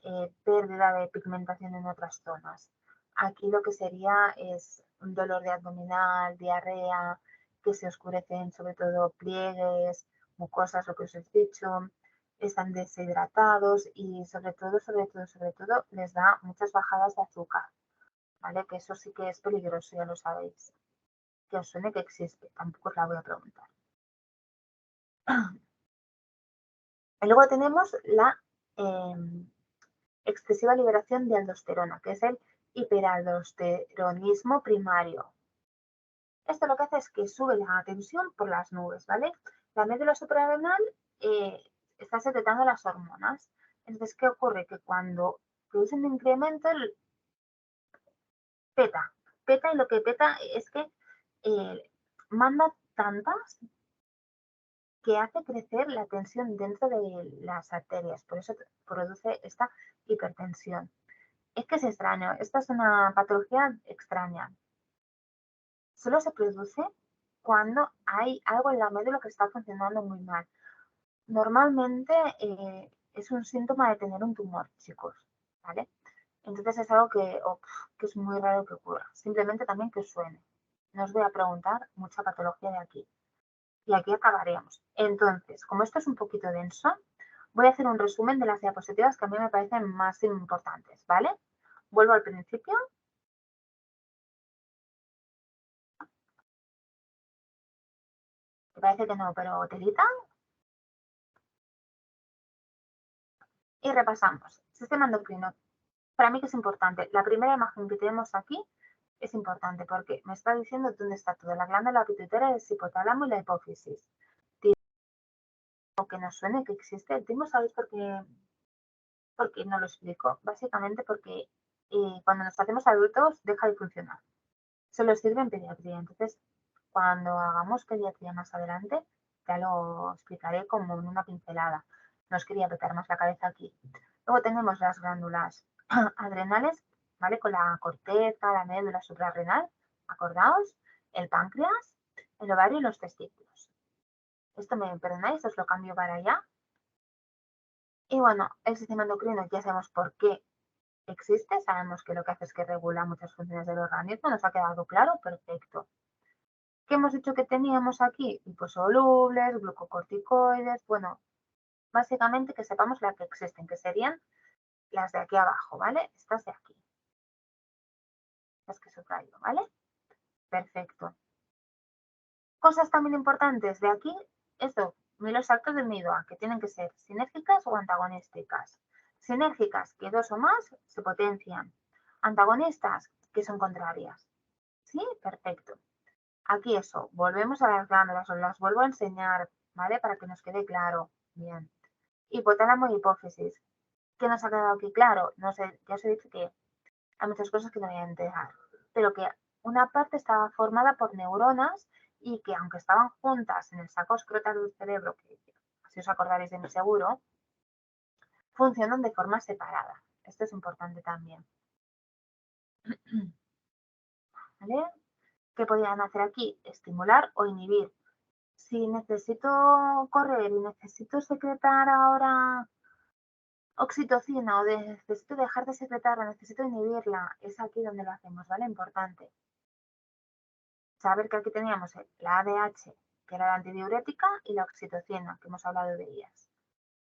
Speaker 1: pérdida de pigmentación en otras zonas. Aquí lo que sería es un dolor de abdominal, diarrea, que se oscurecen sobre todo pliegues, mucosas, lo que os he dicho, están deshidratados y sobre todo les da muchas bajadas de azúcar, ¿vale? Que eso sí que es peligroso, ya lo sabéis. Que os suene que existe, tampoco os la voy a preguntar. Y luego tenemos la excesiva liberación de aldosterona, que es el hiperaldosteronismo primario. Esto lo que hace es que sube la tensión por las nubes, ¿vale? La médula suprarrenal está secretando las hormonas. Entonces, ¿qué ocurre? Que cuando produce un incremento, peta y lo que peta es que manda tantas que hace crecer la tensión dentro de las arterias, por eso produce esta hipertensión. Es que es extraño, esta es una patología extraña. Solo se produce cuando hay algo en la médula que está funcionando muy mal. Normalmente es un síntoma de tener un tumor, chicos, ¿vale? Entonces es algo que es muy raro que ocurra. Simplemente también que os suene. No os voy a preguntar mucha patología de aquí. Y aquí acabaríamos. Entonces, como esto es un poquito denso, voy a hacer un resumen de las diapositivas que a mí me parecen más importantes, ¿vale? Vuelvo al principio. Me parece que no, pero telita. Y repasamos. Sistema endocrino. Para mí que es importante. La primera imagen que tenemos aquí es importante porque me está diciendo dónde está todo. La glándula pituitaria, el hipotálamo y la hipófisis. Que nos suene que existe. ¿Sabéis por qué no lo explico? Básicamente porque cuando nos hacemos adultos deja de funcionar. Solo sirve en pediatría. Entonces, cuando hagamos pediatría más adelante, ya lo explicaré como en una pincelada. No os quería petar más la cabeza aquí. Luego tenemos las glándulas adrenales, ¿vale? Con la corteza, la médula suprarrenal, acordaos, el páncreas, el ovario y los testículos. Esto me perdonáis, os lo cambio para allá. Y bueno, el sistema endocrino ya sabemos por qué existe, sabemos que lo que hace es que regula muchas funciones del organismo, nos ha quedado claro, perfecto. ¿Qué hemos dicho que teníamos aquí? Liposolubles, glucocorticoides, bueno, básicamente que sepamos las que existen, que serían las de aquí abajo, ¿vale? Estas de aquí. Las que subrayo, ¿vale? Perfecto. Cosas también importantes de aquí, esto, los actos del miedo A, que tienen que ser sinérgicas o antagonísticas. Sinérgicas, que dos o más se potencian. Antagonistas, que son contrarias. ¿Sí? Perfecto. Aquí eso, volvemos a las glándulas, os las vuelvo a enseñar, ¿vale? Para que nos quede claro. Bien. Hipotálamo y hipófisis. ¿Qué nos ha quedado aquí claro? No sé, ya os he dicho que hay muchas cosas que no voy a enterar, pero que una parte estaba formada por neuronas y que aunque estaban juntas en el saco escrotal del cerebro, que si os acordaréis de mi seguro, funcionan de forma separada. Esto es importante también. ¿Vale? ¿Qué podrían hacer aquí? Estimular o inhibir. Si necesito correr y necesito secretar ahora oxitocina o necesito dejar de secretarla, necesito inhibirla, es aquí donde lo hacemos, ¿vale? Importante. Saber que aquí teníamos la ADH, que era la antidiurética, y la oxitocina, que hemos hablado de ellas.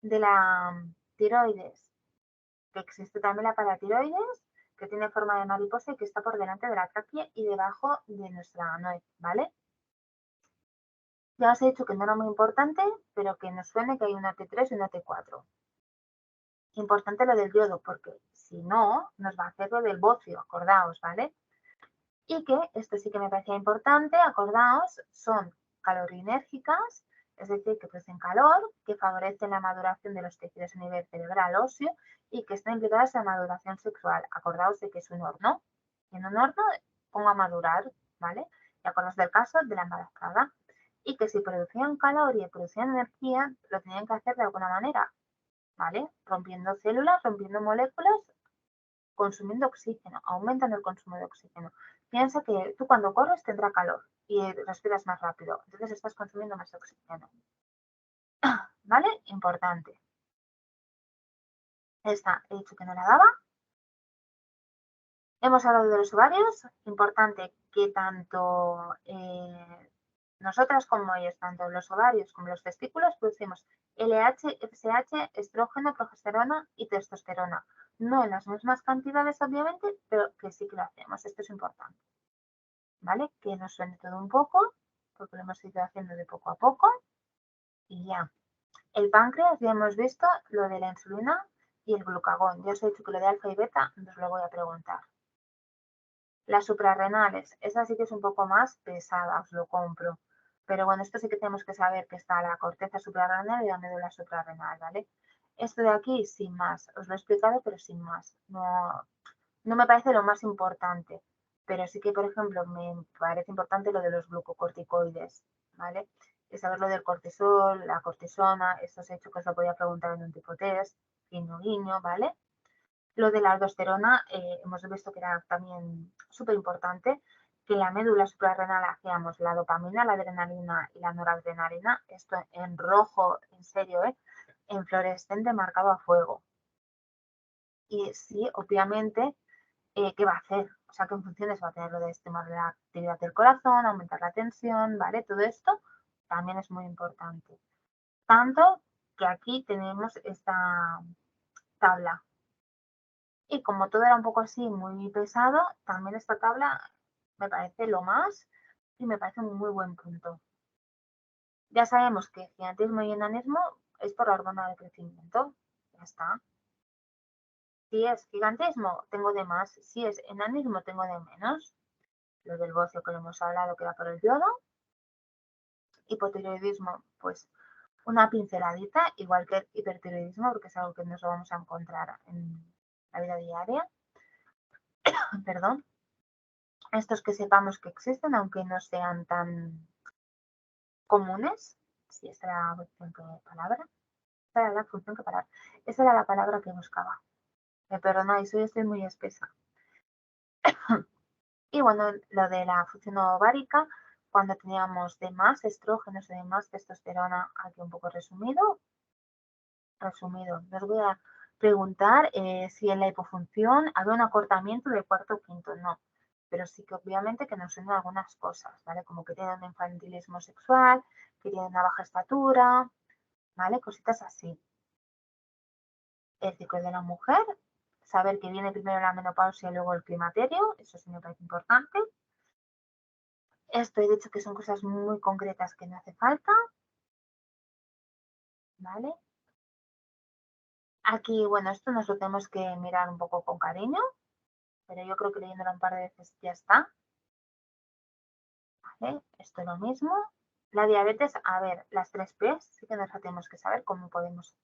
Speaker 1: De la tiroides, que existe también la paratiroides, que tiene forma de mariposa y que está por delante de la tráquea y debajo de nuestra nuez, ¿vale? Ya os he dicho que no era muy importante, pero que nos suene que hay una T3 y una T4. Importante lo del yodo, porque si no, nos va a hacer lo del bocio, acordaos, ¿vale? Y que, esto sí que me parecía importante, acordaos, son calorinérgicas, es decir, que producen calor, que favorecen la maduración de los tejidos a nivel cerebral óseo y que están implicadas en la maduración sexual. Acordaos de que es un horno. Y en un horno pongo a madurar, ¿vale? Y acordaos del caso de la embarazada. Y que si producían calor y producían energía, lo tenían que hacer de alguna manera, ¿vale? Rompiendo células, rompiendo moléculas, consumiendo oxígeno, aumentando el consumo de oxígeno. Piensa que tú cuando corres tendrá calor y respiras más rápido, entonces estás consumiendo más oxígeno. ¿Vale? Importante. Esta he dicho que no la daba. Hemos hablado de los ovarios. Importante que tanto nosotras como ellos, tanto los ovarios como los testículos, producimos LH, FSH, estrógeno, progesterona y testosterona. No en las mismas cantidades, obviamente, pero que sí que lo hacemos. Esto es importante. ¿Vale? Que nos suene todo un poco, porque lo hemos ido haciendo de poco a poco. Y ya. El páncreas, ya hemos visto lo de la insulina y el glucagón. Ya os he dicho que lo de alfa y beta os lo voy a preguntar. Las suprarrenales, esa sí que es un poco más pesada, os lo compro. Pero bueno, esto sí que tenemos que saber que está la corteza suprarrenal y la médula suprarrenal, ¿vale? Esto de aquí, sin más. Os lo he explicado, pero sin más. No me parece lo más importante. Pero sí que, por ejemplo, me parece importante lo de los glucocorticoides, ¿vale? Y saber lo del cortisol, la cortisona, esto os he hecho que os lo podía preguntar en un tipo test, guiño, guiño, ¿vale? Lo de la aldosterona, hemos visto que era también súper importante, que en la médula suprarrenal hacíamos la dopamina, la adrenalina y la noradrenalina, esto en rojo, en serio, en fluorescente marcado a fuego. Y sí, obviamente, ¿qué va a hacer? O sea, ¿qué funciones va a tener lo de estimular la actividad del corazón, aumentar la tensión, ¿vale? Todo esto también es muy importante. Tanto que aquí tenemos esta tabla. Y como todo era un poco así muy pesado, también esta tabla me parece lo más y me parece un muy buen punto. Ya sabemos que gigantismo y enanismo es por la hormona del crecimiento. Ya está. Si es gigantismo, tengo de más. Si es enanismo, tengo de menos. Lo del bocio que lo hemos hablado queda por el yodo. Hipotiroidismo, pues una pinceladita, igual que el hipertiroidismo, porque es algo que nos vamos a encontrar en la vida diaria. Perdón. Estos que sepamos que existen, aunque no sean tan comunes. Sí, esta era la función que palabra. Esta era la función que palabra. Esa era la palabra que buscaba. Me perdonáis, hoy estoy muy espesa. Y bueno, lo de la función ovárica, cuando teníamos de más estrógenos y de más testosterona, aquí un poco resumido. Resumido, les voy a preguntar si en la hipofunción había un acortamiento del cuarto o quinto. No, pero sí que obviamente que nos unen algunas cosas, ¿vale? Como que tienen un infantilismo sexual, que tienen una baja estatura, ¿vale? Cositas así. El ciclo de la mujer, saber que viene primero la menopausia y luego el climaterio, eso sí me parece importante. Esto he dicho que son cosas muy concretas que no hace falta, ¿vale? Aquí, bueno, esto nos lo tenemos que mirar un poco con cariño, pero yo creo que leyéndolo un par de veces ya está. ¿Vale? Esto es lo mismo. La diabetes, a ver, las 3 P, sí que nos la tenemos que saber cómo podemos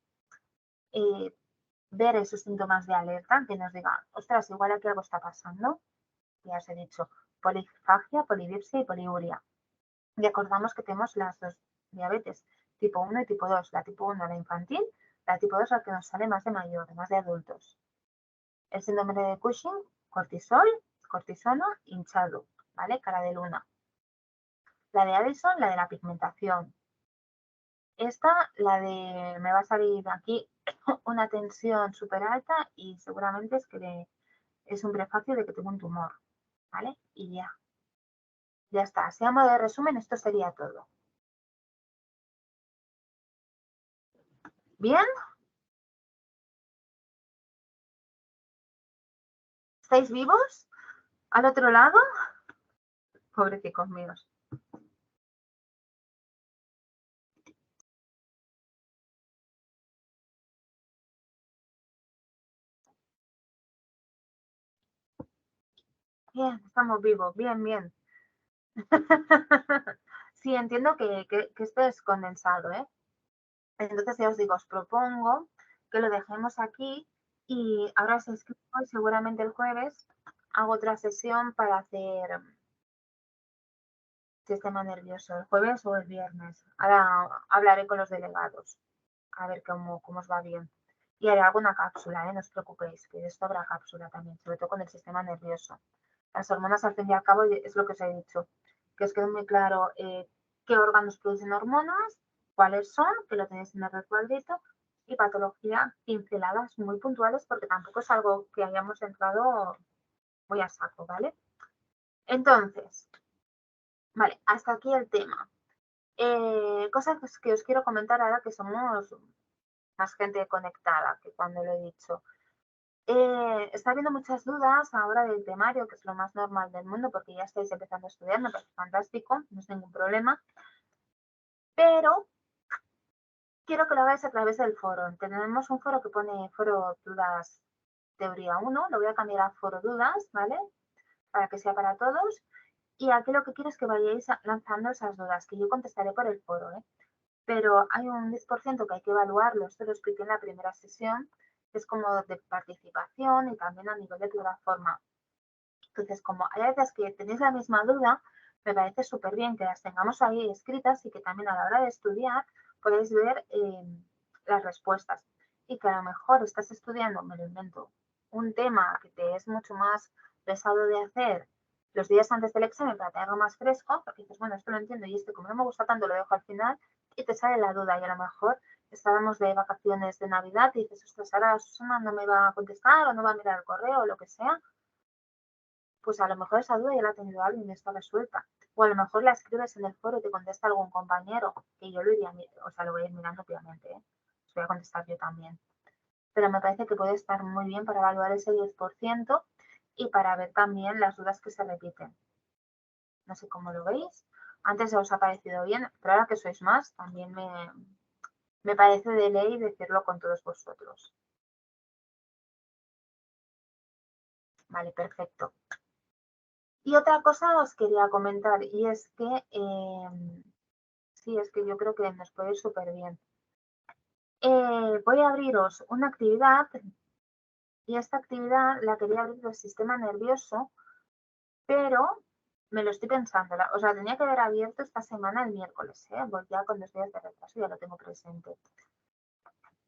Speaker 1: ver esos síntomas de alerta, que nos digan, ostras, igual aquí algo está pasando. Ya os he dicho, polifagia, polidipsia y poliuria. Y acordamos que tenemos las dos diabetes, tipo 1 y tipo 2. La tipo 1 la infantil, la tipo 2 la que nos sale más de mayor, más de adultos. El síndrome de Cushing, cortisol, cortisona, hinchado, ¿vale? Cara de luna. La de Addison, la de la pigmentación. Esta, la de, me va a salir aquí una tensión súper alta y seguramente es que es un prefacio de que tengo un tumor, ¿vale? Y ya. Ya está. Así a modo de resumen, esto sería todo. ¿Bien? ¿Estáis vivos? ¿Al otro lado? Pobrecicos míos. Bien, estamos vivos. Bien, bien. Sí, entiendo que esto es condensado, ¿eh? Entonces ya os digo, os propongo que lo dejemos aquí y ahora os escribo y seguramente el jueves hago otra sesión para hacer sistema nervioso, el jueves o el viernes. Ahora hablaré con los delegados a ver cómo os va bien. Y haré alguna cápsula, no os preocupéis, que de esto habrá cápsula también, sobre todo con el sistema nervioso. Las hormonas, al fin y al cabo, es lo que os he dicho, que os quede muy claro qué órganos producen hormonas, cuáles son, que lo tenéis en el recuadrito, y patología, pinceladas muy puntuales, porque tampoco es algo que hayamos entrado muy a saco, ¿vale? Entonces, vale, hasta aquí el tema. Cosas que os quiero comentar ahora que somos más gente conectada que cuando lo he dicho. Está habiendo muchas dudas ahora del temario, que es lo más normal del mundo, porque ya estáis empezando a estudiar, me parece fantástico, no es ningún problema. Pero quiero que lo hagáis a través del foro. Tenemos un foro que pone foro dudas teoría 1, lo voy a cambiar a foro dudas, ¿vale? Para que sea para todos. Y aquí lo que quiero es que vayáis lanzando esas dudas, que yo contestaré por el foro, ¿eh? Pero hay un 10% que hay que evaluarlo, esto lo expliqué en la primera sesión, que es como de participación y también a nivel de plataforma. Entonces, como hay veces que tenéis la misma duda, me parece súper bien que las tengamos ahí escritas y que también a la hora de estudiar podéis ver las respuestas. Y que a lo mejor estás estudiando, me lo invento, un tema que te es mucho más pesado de hacer los días antes del examen para tenerlo más fresco, porque dices, bueno, esto lo entiendo y esto como no me gusta tanto lo dejo al final y te sale la duda y a lo mejor estábamos de vacaciones de Navidad y dices, ostras, ahora Susana no me va a contestar o no va a mirar el correo o lo que sea, pues a lo mejor esa duda ya la ha tenido alguien y está resuelta. O a lo mejor la escribes en el foro y te contesta algún compañero, que yo lo iría, o sea, lo voy a ir mirando obviamente, ¿eh? Os voy a contestar yo también. Pero me parece que puede estar muy bien para evaluar ese 10% y para ver también las dudas que se repiten. No sé cómo lo veis. Antes os ha parecido bien, pero ahora que sois más, también me parece de ley decirlo con todos vosotros. Vale, perfecto. Y otra cosa os quería comentar y es que, sí, es que yo creo que nos puede ir súper bien. Voy a abriros una actividad y esta actividad la quería abrir del sistema nervioso, pero me lo estoy pensando, o sea, tenía que haber abierto esta semana el miércoles, pues ya con 2 días de retraso ya lo tengo presente.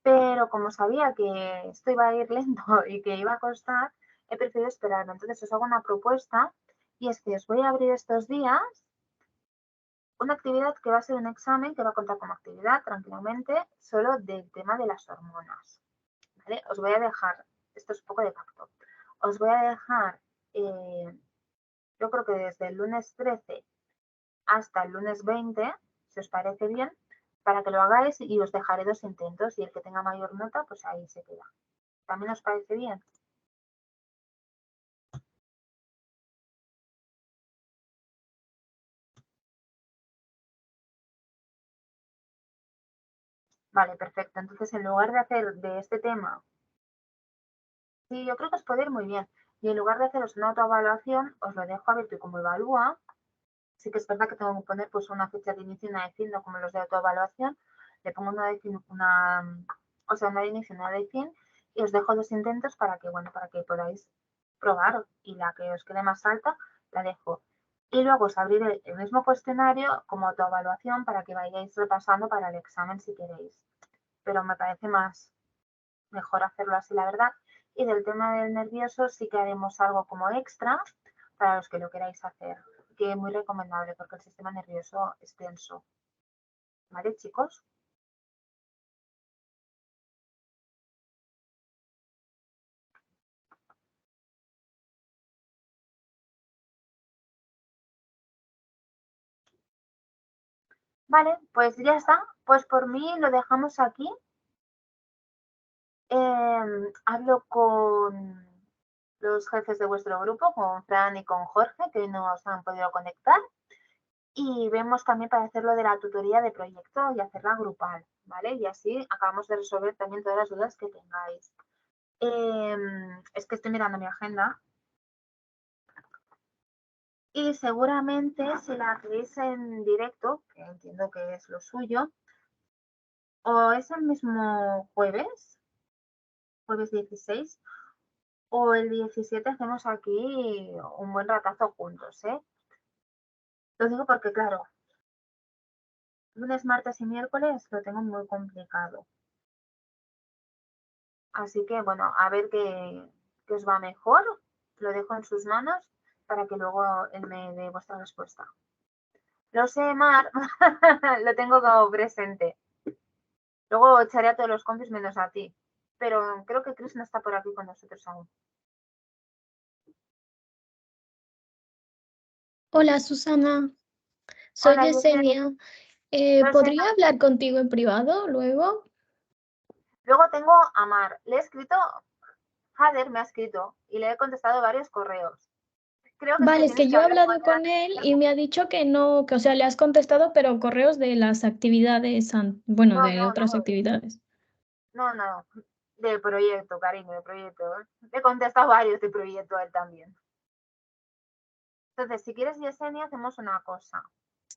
Speaker 1: Pero como sabía que esto iba a ir lento y que iba a costar, he preferido esperarme. Entonces os hago una propuesta y es que os voy a abrir estos días una actividad que va a ser un examen que va a contar como actividad tranquilamente solo del tema de las hormonas. ¿Vale? Os voy a dejar, esto es un poco de pacto, os voy a dejar yo creo que desde el lunes 13 hasta el lunes 20, si os parece bien, para que lo hagáis y os dejaré 2 intentos y el que tenga mayor nota, pues ahí se queda. ¿También os parece bien? Vale, perfecto. Entonces, en lugar de hacer de este tema, sí, yo creo que os puede ir muy bien. Y en lugar de haceros una autoevaluación, os lo dejo abierto y como evalúa, sí que es verdad que tengo que poner pues una fecha de inicio y una de fin, no como los de autoevaluación. Le pongo una de fin, una de inicio y una de fin y os dejo 2 intentos para que, bueno, para que podáis probar y la que os quede más alta la dejo. Y luego os abriré el mismo cuestionario como autoevaluación para que vayáis repasando para el examen si queréis. Pero me parece mejor hacerlo así, la verdad. Y del tema del nervioso sí que haremos algo como extra para los que lo queráis hacer, que es muy recomendable porque el sistema nervioso es tenso. ¿Vale, chicos? Vale, pues ya está. Pues por mí lo dejamos aquí. Hablo con los jefes de vuestro grupo, con Fran y con Jorge, que hoy no os han podido conectar. Y vemos también para hacer lo de la tutoría de proyecto y hacerla grupal, ¿vale? Y así acabamos de resolver también todas las dudas que tengáis. Es que estoy mirando mi agenda. Y seguramente si la hacéis en directo, que entiendo que es lo suyo, o es el mismo jueves 16, o el 17 hacemos aquí un buen ratazo juntos, ¿eh? Lo digo porque, claro, lunes, martes y miércoles lo tengo muy complicado. Así que, bueno, a ver qué os va mejor. Lo dejo en sus manos para que luego él me dé vuestra respuesta. Lo sé, Mar, lo tengo como presente. Luego echaré a todos los compis menos a ti. Pero creo que Chris no está por aquí con nosotros aún.
Speaker 4: Hola Susana, soy
Speaker 1: Hola,
Speaker 4: Yesenia.
Speaker 1: Lo sé.
Speaker 4: ¿Podría hablar contigo en privado luego?
Speaker 1: Luego tengo a Mar. Le he escrito, Jader me ha escrito y le he contestado varios correos. Creo que es que
Speaker 4: Vale, es
Speaker 1: tienes
Speaker 4: que
Speaker 1: que
Speaker 4: yo he
Speaker 1: hablar
Speaker 4: hablado con él y me ha dicho que no, que o sea, le has contestado, pero correos de las actividades, bueno, de otras actividades.
Speaker 1: No, de proyecto, cariño, de proyecto. Le he contestado varios de proyecto a él también. Entonces, si quieres, Yesenia, hacemos una cosa.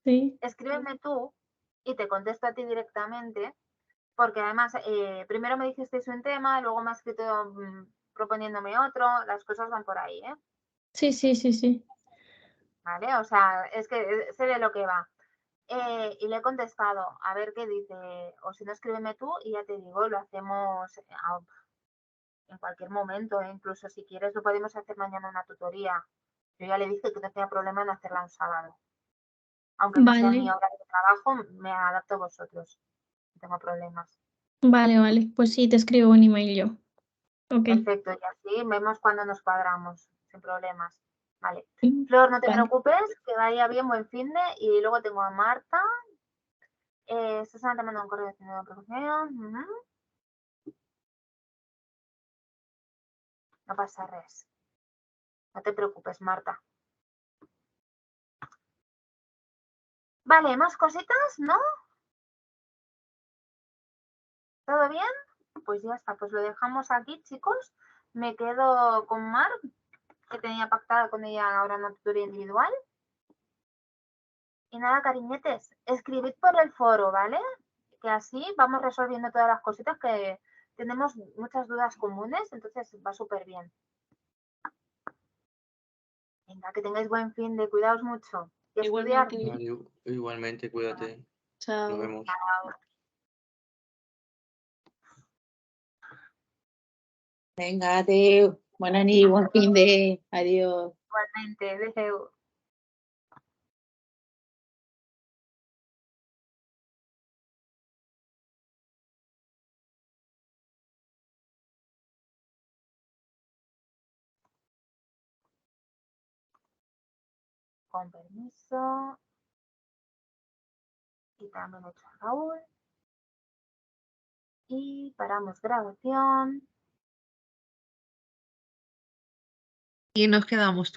Speaker 4: Sí.
Speaker 1: Escríbeme tú y te contesto a ti directamente, porque además, primero me dijisteis un tema, luego me has escrito proponiéndome otro, las cosas van por ahí, ¿eh?
Speaker 4: Sí, sí, sí, sí.
Speaker 1: ¿Vale? O sea, es que sé de lo que va. Y le he contestado, a ver qué dice, o si no, escríbeme tú y ya te digo, lo hacemos en cualquier momento, incluso si quieres lo podemos hacer mañana una tutoría. Yo ya le dije que no tenía problema en hacerla un sábado. Aunque no sea mi
Speaker 4: Vale,
Speaker 1: hora de trabajo, me adapto a vosotros. No tengo problemas.
Speaker 4: vale, vale. Pues sí, te escribo un email yo. Ok.
Speaker 1: Perfecto, y así vemos cuando nos cuadramos, sin problemas. Vale.
Speaker 4: Sí,
Speaker 1: Flor, no te
Speaker 4: vale.
Speaker 1: preocupes, que vaya bien, buen finde. Y luego tengo a Marta. Susana te manda un correo de promoción. No pasa res. No te preocupes, Marta. Vale, ¿más cositas? ¿No? ¿Todo bien? Pues ya está, pues lo dejamos aquí, chicos. Me quedo con Mar, que tenía pactada con ella ahora en la tutoría individual. Y nada, cariñetes, escribid por el foro, ¿vale? Que así vamos resolviendo todas las cositas que tenemos muchas dudas comunes, entonces va súper bien. Venga, que tengáis buen fin de cuidaos mucho. Y estudiar.
Speaker 5: Igualmente, cuídate.
Speaker 3: Chao.
Speaker 5: Nos vemos.
Speaker 1: Chao.
Speaker 2: Venga, adeu. Bona nit, buen fin de. Adiós.
Speaker 1: Igualmente, deseo. Con permiso. Y también he hecho a Raúl. Y paramos grabación.
Speaker 6: Y nos quedamos